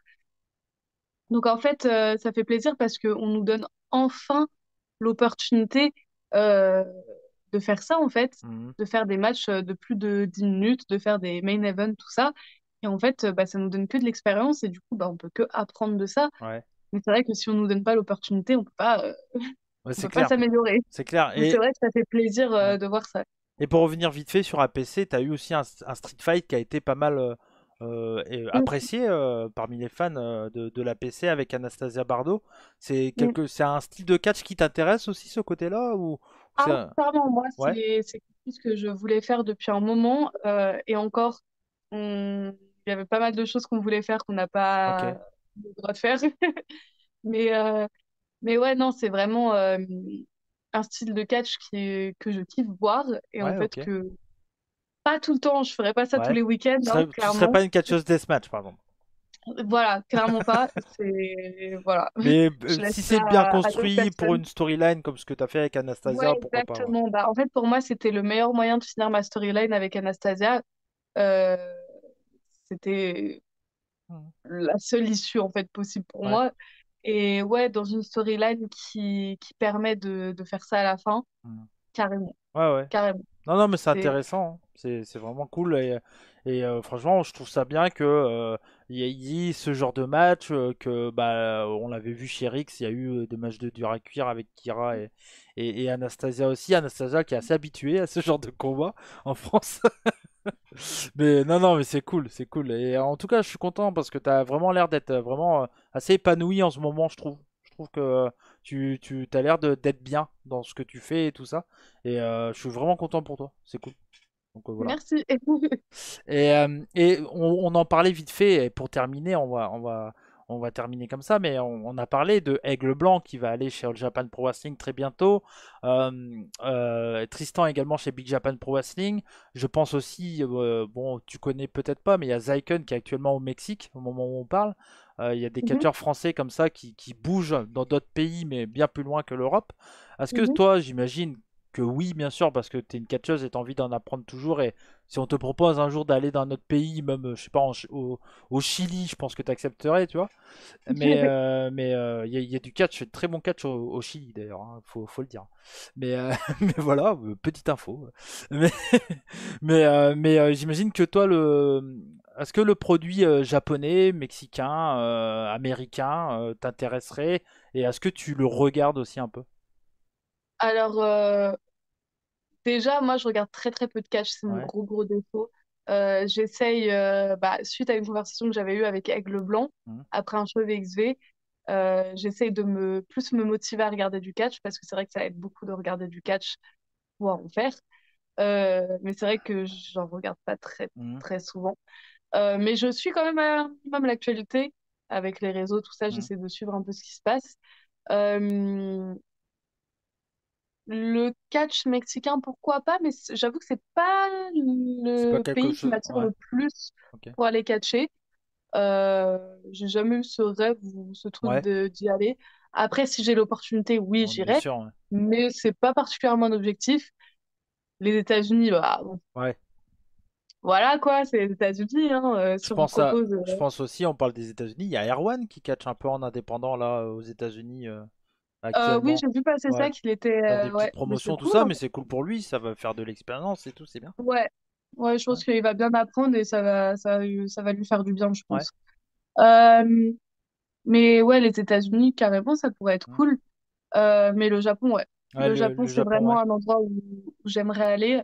Donc en fait, ça fait plaisir parce qu'on nous donne enfin l'opportunité euh, de faire ça, en fait, Mhm. de faire des matchs de plus de 10 minutes, de faire des main events, tout ça. Et en fait, bah, ça nous donne que de l'expérience et du coup, bah, on peut que apprendre de ça. Ouais. Mais c'est vrai que si on nous donne pas l'opportunité, Ouais, on c'est peut pas clair, s'améliorer. c'est clair. Donc c'est vrai que ça fait plaisir Ouais. de voir ça. Et pour revenir vite fait sur APC, tu as eu aussi un Street Fight qui a été pas mal Mm, apprécié parmi les fans de l'APC avec Anastasia Bardo. mm. C'est un style de catch qui t'intéresse aussi ce côté-là ou Ah, c'est pardon, moi, ouais, c'est quelque chose que je voulais faire depuis un moment. Et encore, il y avait pas mal de choses qu'on voulait faire qu'on n'a pas ok, le droit de faire. Mais, euh, mais ouais, non, c'est vraiment un style de catch que je kiffe voir. Et en ouais, fait, ok, que pas tout le temps, je ferais pas ça tous ouais. les week-ends, hein, Tu serais clairement. pas une catcheuse deathmatch par exemple. Voilà, clairement pas. C'est, voilà. Mais Je laisse si ça c'est bien à d'autres construit pour personnes. une storyline comme ce que tu as fait avec Ouais, Anastasia, pourquoi pas, ouais. exactement. Bah, en fait, pour moi, c'était le meilleur moyen de finir ma storyline avec Anastasia. Euh, C'était Mhm. la seule issue en fait possible pour Ouais. moi. Et ouais, dans une storyline qui permet de faire ça à la fin, Mhm. carrément. Ouais, ouais. carrément. Non, non, mais c'est C'est intéressant, hein. C'est vraiment cool. Et franchement, je trouve ça bien que y ait ce genre de match, que bah, on l'avait vu chez Rix, il y a eu des matchs de dur à cuire avec Kira et Anastasia aussi. Anastasia qui est assez habituée à ce genre de combat en France. Mais non, non, mais c'est cool, c'est cool. Et en tout cas, je suis content parce que tu as vraiment l'air d'être vraiment assez épanoui en ce moment, je trouve. Je trouve que tu as l'air d'être bien dans ce que tu fais et tout ça. Et je suis vraiment content pour toi. C'est cool. Donc voilà. merci. Et on en parlait vite fait, et pour terminer, on va terminer comme ça, mais on a parlé de Aigle Blanc qui va aller chez All Japan Pro Wrestling très bientôt. Euh, Tristan également chez Big Japan Pro Wrestling. Je pense aussi, bon, tu connais peut-être pas, mais il y a Zyken qui est actuellement au Mexique au moment où on parle. Il y a des Mhm, catcheurs français comme ça qui bougent dans d'autres pays, mais bien plus loin que l'Europe. Est-ce que mhm. toi, j'imagine que oui, bien sûr, parce que tu es une catcheuse et tu as envie d'en apprendre toujours, et si on te propose un jour d'aller dans un autre pays, même, je sais pas, au Chili, je pense que tu accepterais, tu vois. Mais il y a du catch, très bon catch au Chili d'ailleurs, hein, faut le dire. Mais voilà, petite info. Mais, mais j'imagine que toi, est-ce que le produit japonais, mexicain, américain t'intéresserait et est-ce que tu le regardes aussi un peu? Alors, déjà, moi, je regarde très très peu de catch, c'est mon Ouais. gros gros défaut. J'essaye, bah, suite à une conversation que j'avais eue avec Aigle Blanc, Mhm. après un show VXV, j'essaye de plus me motiver à regarder du catch, parce que c'est vrai que ça aide beaucoup de regarder du catch pour en faire. Mais c'est vrai que j'en regarde pas très Mhm. très souvent. Mais je suis quand même un minimum l'actualité, avec les réseaux, tout ça, Mhm. j'essaie de suivre un peu ce qui se passe. Euh, Le catch mexicain, pourquoi pas, mais j'avoue que c'est pas C'est pas le quelque pays qui chose. m'attire Ouais. le plus Ok. pour aller catcher. Euh, j'ai jamais eu ce rêve ou ce truc Ouais. d'y aller. Après, si j'ai l'opportunité, oui, Bon, bien j'irai, sûr. Ouais. mais c'est pas particulièrement un objectif. Les États-Unis, bah, bon, Ouais. voilà quoi, c'est les États-Unis, hein, si on me propose. Je pense aussi, on parle des États-Unis, il y a Erwan qui catch un peu en indépendant là aux États-Unis Oui, actuellement. j'ai vu passer Ouais, ça, qu'il était. dans des petites Ouais, mais c'est promotions, tout cool, ça, hein. mais c'est cool pour lui, ça va faire de l'expérience et tout, c'est bien. Ouais, ouais, je Ouais, pense qu'il va bien apprendre et ça va lui faire du bien, je ouais. pense. Euh, Mais ouais, les États-Unis, carrément, ça pourrait être Mm. cool. Mais le Japon, ouais. Ouais, Le Japon, le c'est Japon, vraiment ouais. un endroit où j'aimerais aller.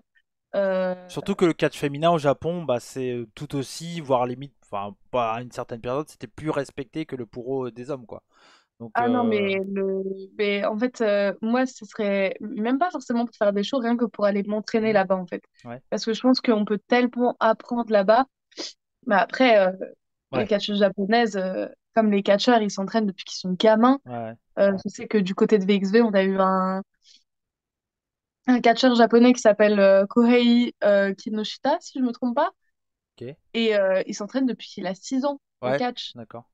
Euh, Surtout que le catch féminin au Japon, bah, c'est tout aussi, voire limite, enfin, pas à une certaine période, c'était plus respecté que le puro des hommes, quoi. Donc, Ah non, mais en fait, moi, ce serait même pas forcément pour faire des shows, rien que pour aller m'entraîner mm, là-bas, en fait. ouais, Parce que je pense qu'on peut tellement apprendre là-bas. Mais après, les ouais, catcheuses japonaises, comme les catcheurs, ils s'entraînent depuis qu'ils sont gamins. ouais, Je sais que du côté de VXV, on a eu un catcheur japonais qui s'appelle Kohei Kinoshita, si je me trompe pas. ok, Et il s'entraîne depuis qu'il a 6 ans au ouais, catch. d'accord.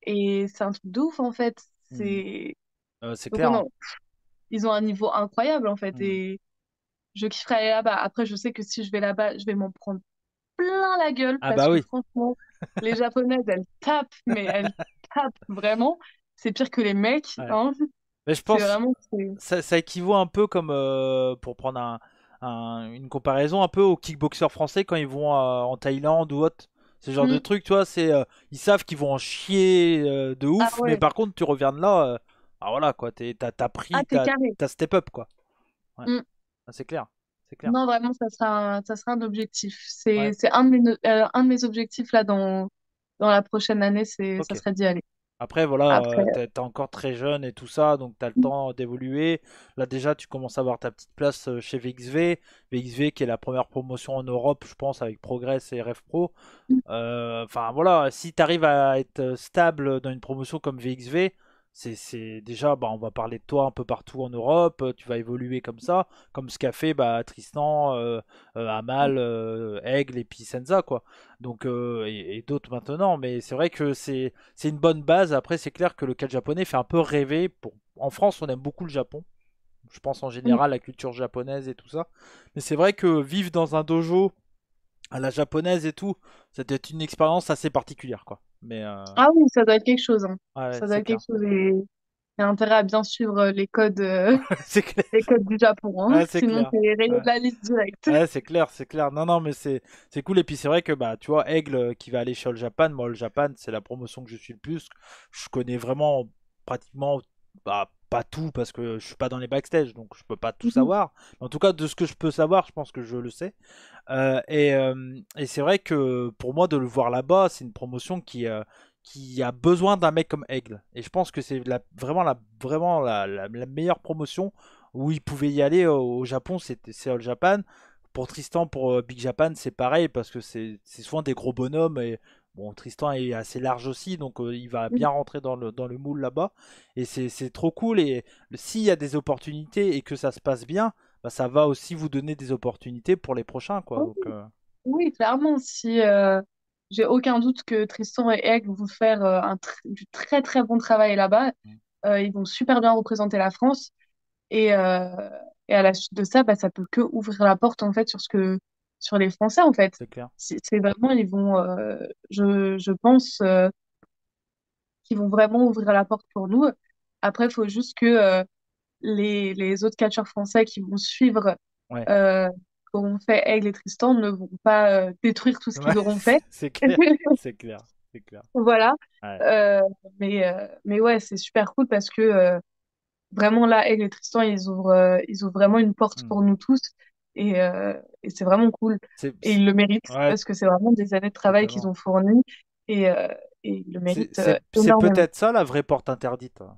Et c'est un truc de ouf, en fait. Mm. C'est... C'est Donc, clair, hein. non, ils ont un niveau incroyable, en fait. Mm. Et je kifferais aller là-bas. Après, je sais que si je vais là-bas, je vais m'en prendre plein la gueule Ah parce bah que oui. franchement, les Japonaises, elles tapent, mais elles tapent vraiment. C'est pire que les mecs, Ouais. hein. Mais je C'est pense, vraiment... ça équivaut un peu comme, pour prendre une comparaison, un peu aux kickboxeurs français quand ils vont en Thaïlande ou autre. Ce genre de Mm. truc, tu vois, ils savent qu'ils vont en chier de Ah ouf, mais ouais. par contre, tu reviens de là, ah voilà, quoi, t'as Ah, pris, t'es carré. t'as step up, quoi. Ouais, Mm. ah, c'est clair, c'est clair. Non, vraiment, ça sera un objectif. Ouais, C'est un de mes objectifs là dans la prochaine année, ça ok. serait d'y aller. Après, voilà, Après, t'es encore très jeune et tout ça, donc t'as le temps d'évoluer. Là, déjà, tu commences à avoir ta petite place chez VXV. VXV qui est la première promotion en Europe, je pense, avec Progress et RF Pro. Enfin, voilà, si t'arrives à être stable dans une promotion comme VXV, c'est déjà, bah, on va parler de toi un peu partout en Europe. Tu vas évoluer comme ça, comme ce qu'a fait bah, Tristan, Amal, Aigle et puis Senza, quoi. Donc, et d'autres maintenant, mais c'est vrai que c'est une bonne base. Après, c'est clair que le catch japonais fait un peu rêver. En France, on aime beaucoup le Japon. Je pense en mm. général la culture japonaise et tout ça. Mais c'est vrai que vivre dans un dojo à la japonaise et tout, ça doit être une expérience assez particulière, quoi. Mais Ah oui, ça doit être quelque chose, hein. ouais, Ça doit c'est être clair. quelque chose. Il y a intérêt à bien suivre C'est clair. les codes du Japon, hein. Ouais, c'est Sinon, clair. c'est rayé Ouais. de la liste directe. Ouais, c'est clair, c'est clair. Non, non, mais c'est cool. Et puis c'est vrai que bah tu vois, Aigle qui va aller chez All Japan, moi All Japan, c'est la promotion que je suis le plus. Je connais vraiment pratiquement bah, pas tout parce que je suis pas dans les backstage, donc je peux pas tout Mhm. savoir. Mais en tout cas, de ce que je peux savoir, je pense que je le sais. Et c'est vrai que pour moi de le voir là-bas, c'est une promotion qui a besoin d'un mec comme Aigle. Et je pense que c'est vraiment la meilleure promotion où il pouvait y aller au Japon, c'est All Japan. Pour Tristan, pour Big Japan, c'est pareil parce que c'est souvent des gros bonhommes et bon, Tristan est assez large aussi, donc il va bien rentrer dans le moule là-bas. Et c'est trop cool. Et s'il y a des opportunités et que ça se passe bien, bah, ça va aussi vous donner des opportunités pour les prochains, quoi. Oh, Donc, oui, clairement, si j'ai aucun doute que Tristan et Egg vont faire du très très bon travail là-bas. Ils vont super bien représenter la France. Et, euh, et à la suite de ça, bah, ça peut que ouvrir la porte en fait sur les Français en fait. c'est clair. C'est vraiment, ils vont, je pense qu'ils vont vraiment ouvrir la porte pour nous. Après, il faut juste que les autres catcheurs français qui vont suivre Ouais. euh, qu'auront fait Aigle et Tristan ne vont pas détruire tout ce Ouais, qu'ils auront fait. c'est clair. C'est clair. C'est clair. Voilà. Ouais. Euh, mais ouais, c'est super cool parce que vraiment là, Aigle et Tristan, ils ouvrent vraiment une porte Hmm. pour nous tous et c'est vraiment cool. Et ils le méritent Ouais, parce que c'est vraiment des années de travail qu'ils totalement. ont fournies et, euh, et ils le méritent C'est énormément. peut-être ça la vraie porte interdite, hein.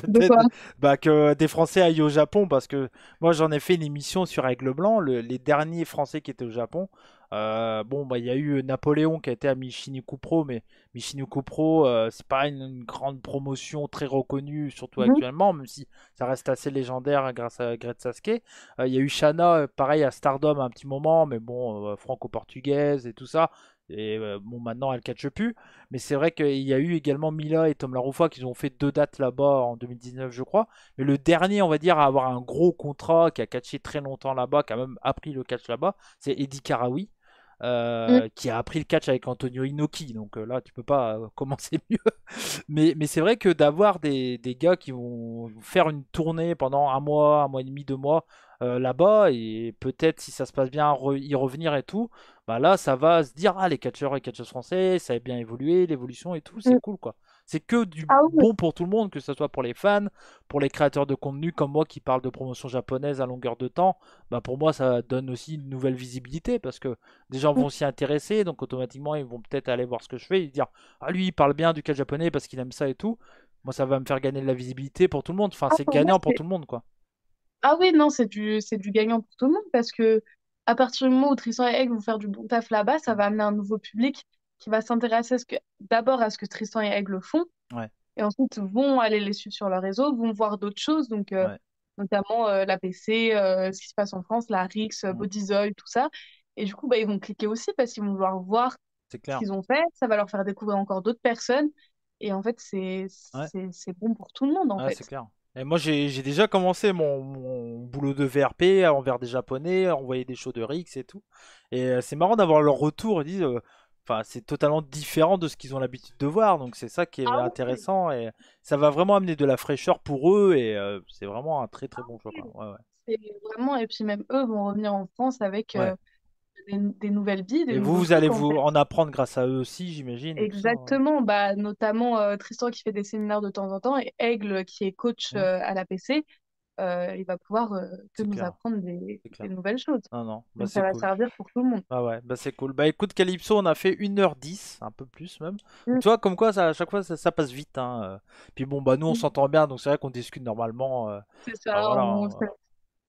De quoi? Peut-être bah, que des Français aillent au Japon parce que moi j'en ai fait une émission sur Aigle Blanc, les derniers Français qui étaient au Japon. Bon, bah il y a eu Napoléon qui a été à Michiniku Pro, mais Michiniku Pro, c'est pas une grande promotion très reconnue, surtout Mhm. actuellement, même si ça reste assez légendaire grâce à Great Sasuke. Il y a eu Shana, pareil à Stardom un petit moment, mais bon, franco-portugaise et tout ça. Et bon, maintenant elle catche plus. Mais c'est vrai qu'il y a eu également Mila et Tom Laroufa qui ont fait 2 dates là-bas en 2019, je crois. Mais le dernier, on va dire, à avoir un gros contrat, qui a catché très longtemps là-bas, qui a même appris le catch là-bas, c'est Eddie Karawi. Mhm. Qui a appris le catch avec Antonio Inoki, donc là tu peux pas commencer mieux. Mais c'est vrai que d'avoir des gars qui vont faire une tournée pendant un mois et demi, 2 mois là-bas, et peut-être si ça se passe bien, y revenir et tout, bah là ça va se dire, ah les catcheurs et catcheuses français, ça a bien évolué, l'évolution et tout, c'est Mhm. cool quoi. C'est que du Ah oui, bon pour tout le monde, que ce soit pour les fans, pour les créateurs de contenu comme moi qui parlent de promotion japonaise à longueur de temps, bah pour moi ça donne aussi une nouvelle visibilité parce que des gens vont s'y intéresser, donc automatiquement ils vont peut-être aller voir ce que je fais et dire ah lui il parle bien du catch japonais parce qu'il aime ça et tout. Moi ça va me faire gagner de la visibilité pour tout le monde. Enfin ah, c'est pour moi, gagnant pour c'est tout le monde quoi. Ah oui, non, c'est du gagnant pour tout le monde parce que à partir du moment où Tristan et Egg vont faire du bon taf là-bas, ça Mm. va amener un nouveau public qui va s'intéresser d'abord à ce que Tristan et Egg le font Ouais, et ensuite vont aller les suivre sur leur réseau, vont voir d'autres choses, donc ouais. notamment la PC, ce qui se passe en France, la Rix, Mm. Bodyzoy, tout ça. Et du coup, bah, ils vont cliquer aussi parce qu'ils vont vouloir voir C'est ce clair. qu'ils ont fait. Ça va leur faire découvrir encore d'autres personnes. Et en fait, Ouais, c'est bon pour tout le monde, en ouais, fait. c'est clair. Et moi j'ai déjà commencé mon boulot de VRP envers des japonais, à envoyer des shows de Rix et tout. Et c'est marrant d'avoir leur retour. Ils disent enfin c'est totalement différent de ce qu'ils ont l'habitude de voir, donc c'est ça qui est Ah oui, intéressant et ça va vraiment amener de la fraîcheur pour eux et c'est vraiment un très très bon choix oui. quoi. Ouais, ouais. C'est vraiment, et puis même eux vont revenir en France avec Ouais. des nouvelles billes, des Et vous, nouveaux vous allez trucs en vous fait. en apprendre grâce à eux aussi, j'imagine, et tout ça. Ouais. Exactement, bah, notamment Tristan qui fait des séminaires de temps en temps et Aigle qui est coach Mm, à la PC, il va pouvoir que c'est nous clair, apprendre c'est des clair. nouvelles choses. Non, non, bah Donc c'est ça va cool. servir pour tout le monde. Ah ouais, bah c'est cool. Bah écoute, Calypso, on a fait 1h10, un peu plus même. Donc Mm. tu vois, comme quoi, ça, à chaque fois, ça passe vite, hein. Puis bon, bah nous, on s'entend bien, donc c'est vrai qu'on discute normalement. C'est Bah ça, voilà.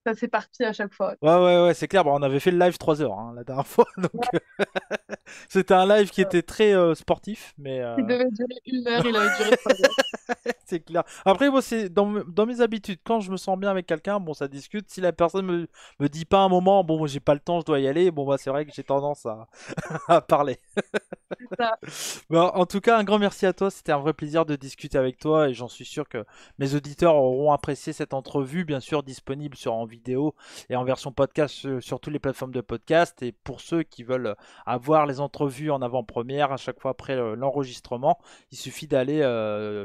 ça s'éparpille à chaque fois. Ouais, ouais, ouais, c'est clair. Bah, on avait fait le live 3 heures hein, la dernière fois, donc c'était un live qui était très sportif, mais Il devait durer 1 heure, il avait duré 3 heures. c'est clair. Après, moi, c'est dans mes habitudes. Quand je me sens bien avec quelqu'un, bon, ça discute. Si la personne me dit pas un moment, bon, moi, j'ai pas le temps, je dois y aller, bon, bah, c'est vrai que j'ai tendance à parler. C'est ça. Bon, en tout cas, un grand merci à toi. C'était un vrai plaisir de discuter avec toi et j'en suis sûr que mes auditeurs auront apprécié cette entrevue, bien sûr, disponible sur en vidéo vidéo et en version podcast sur toutes les plateformes de podcast. Et pour ceux qui veulent avoir les entrevues en avant-première à chaque fois après l'enregistrement, il suffit d'aller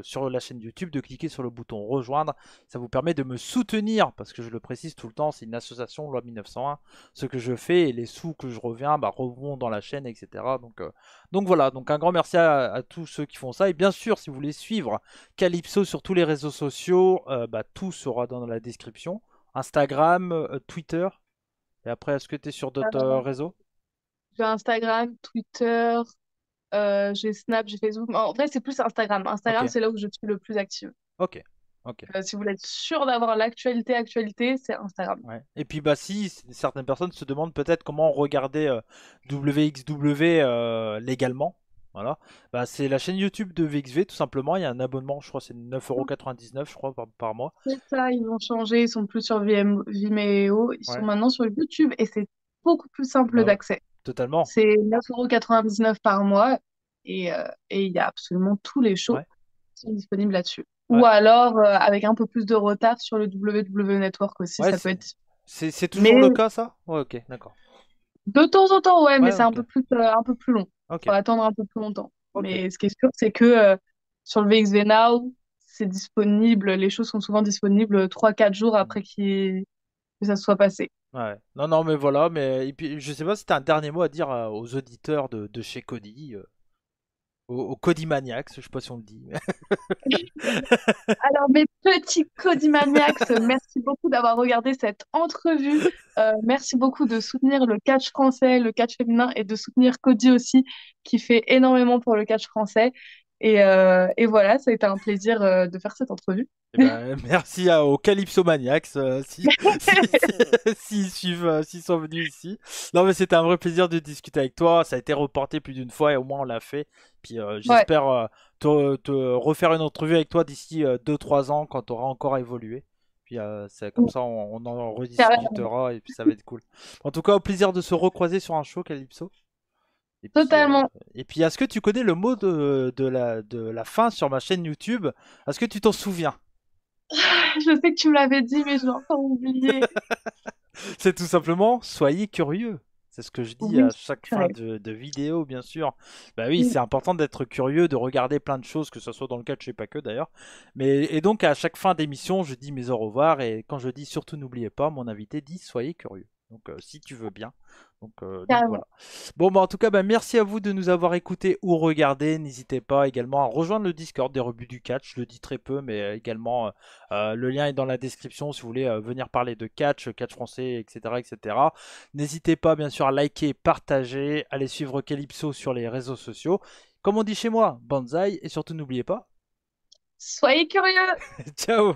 sur la chaîne YouTube, de cliquer sur le bouton rejoindre. Ça vous permet de me soutenir, parce que je le précise tout le temps, c'est une association loi 1901. Ce que je fais et les sous que je reviens revont dans la chaîne, etc. Donc voilà, donc un grand merci à tous ceux qui font ça. Et bien sûr, si vous voulez suivre Calypso sur tous les réseaux sociaux, tout sera dans la description. Instagram, Twitter. Et après, est-ce que tu es sur d'autres Euh, réseaux? j'ai Instagram, Twitter, j'ai Snap, j'ai Facebook. En vrai, c'est plus Instagram. Ok, Instagram, c'est là où je suis le plus active. ok, ok. Si vous voulez être sûr d'avoir l'actualité, c'est Instagram. Ouais. Et puis si certaines personnes se demandent peut-être comment regarder WXW légalement, voilà, c'est la chaîne YouTube de VXV tout simplement. Il y a un abonnement, je crois que c'est 9,99 € je crois par mois. C'est ça, ils ont changé, ils sont plus sur Vimeo, ils sont Ouais, maintenant sur YouTube et c'est beaucoup plus simple bah ouais, d'accès. totalement. C'est 9,99 € par mois et il y a absolument tous les shows Ouais, qui sont disponibles là-dessus. Ou ouais, alors avec un peu plus de retard sur le WW Network aussi, ouais, ça peut c'est être. c'est Mais toujours le cas ça? Ouais, ok, d'accord. de temps en temps, ouais, mais Ouais, c'est ok, un peu plus long. ok, Faut attendre un peu plus longtemps. ok. Mais ce qui est sûr, c'est que sur le VXV Now, c'est disponible, les shows sont souvent disponibles 3 4 jours Mm. après que ça se soit passé. Ouais. Non, non, mais voilà, mais et puis je sais pas si t'as un dernier mot à dire aux auditeurs de chez Cody, aux Cody Maniacs, je sais pas si on le dit. Alors, mes petits Codymaniacs, merci beaucoup d'avoir regardé cette entrevue. Merci beaucoup de soutenir le catch français, le catch féminin et de soutenir Cody aussi, qui fait énormément pour le catch français. Et voilà, ça a été un plaisir de faire cette entrevue. Eh ben, merci aux Calypsomaniacs s'ils suivent, s'ils sont venus ici. Non, mais c'était un vrai plaisir de discuter avec toi. Ça a été reporté plus d'une fois et au moins on l'a fait. Puis Ouais, j'espère te refaire une entrevue avec toi d'ici 2-3 ans quand tu auras encore évolué. Puis c'est comme ça on en carrément. rediscutera et puis ça va être cool. En tout cas, au plaisir de se recroiser sur un show Calypso. Et puis, Totalement. est-ce que tu connais le mot de la fin sur ma chaîne YouTube? Est-ce que tu t'en souviens? Je sais que tu me l'avais dit, mais je l'ai encore oublié. C'est tout simplement soyez curieux. C'est ce que je dis Oui, à chaque fin purée. de vidéo, bien sûr. Bah oui, Oui, c'est important d'être curieux, de regarder plein de choses, que ce soit dans le catch et pas que d'ailleurs. Et donc à chaque fin d'émission, je dis mes au revoir et quand je dis surtout n'oubliez pas, mon invité dit soyez curieux. Donc si tu veux bien. Donc carrément. voilà. Bon, en tout cas, merci à vous de nous avoir écoutés ou regardés. N'hésitez pas également à rejoindre le Discord des rebuts du catch. Je le dis très peu, mais également le lien est dans la description si vous voulez venir parler de catch, catch français, etc., etc. N'hésitez pas, bien sûr, à liker, partager, aller suivre Calypso sur les réseaux sociaux. Comme on dit chez moi, banzai, et surtout n'oubliez pas. Soyez curieux! Ciao!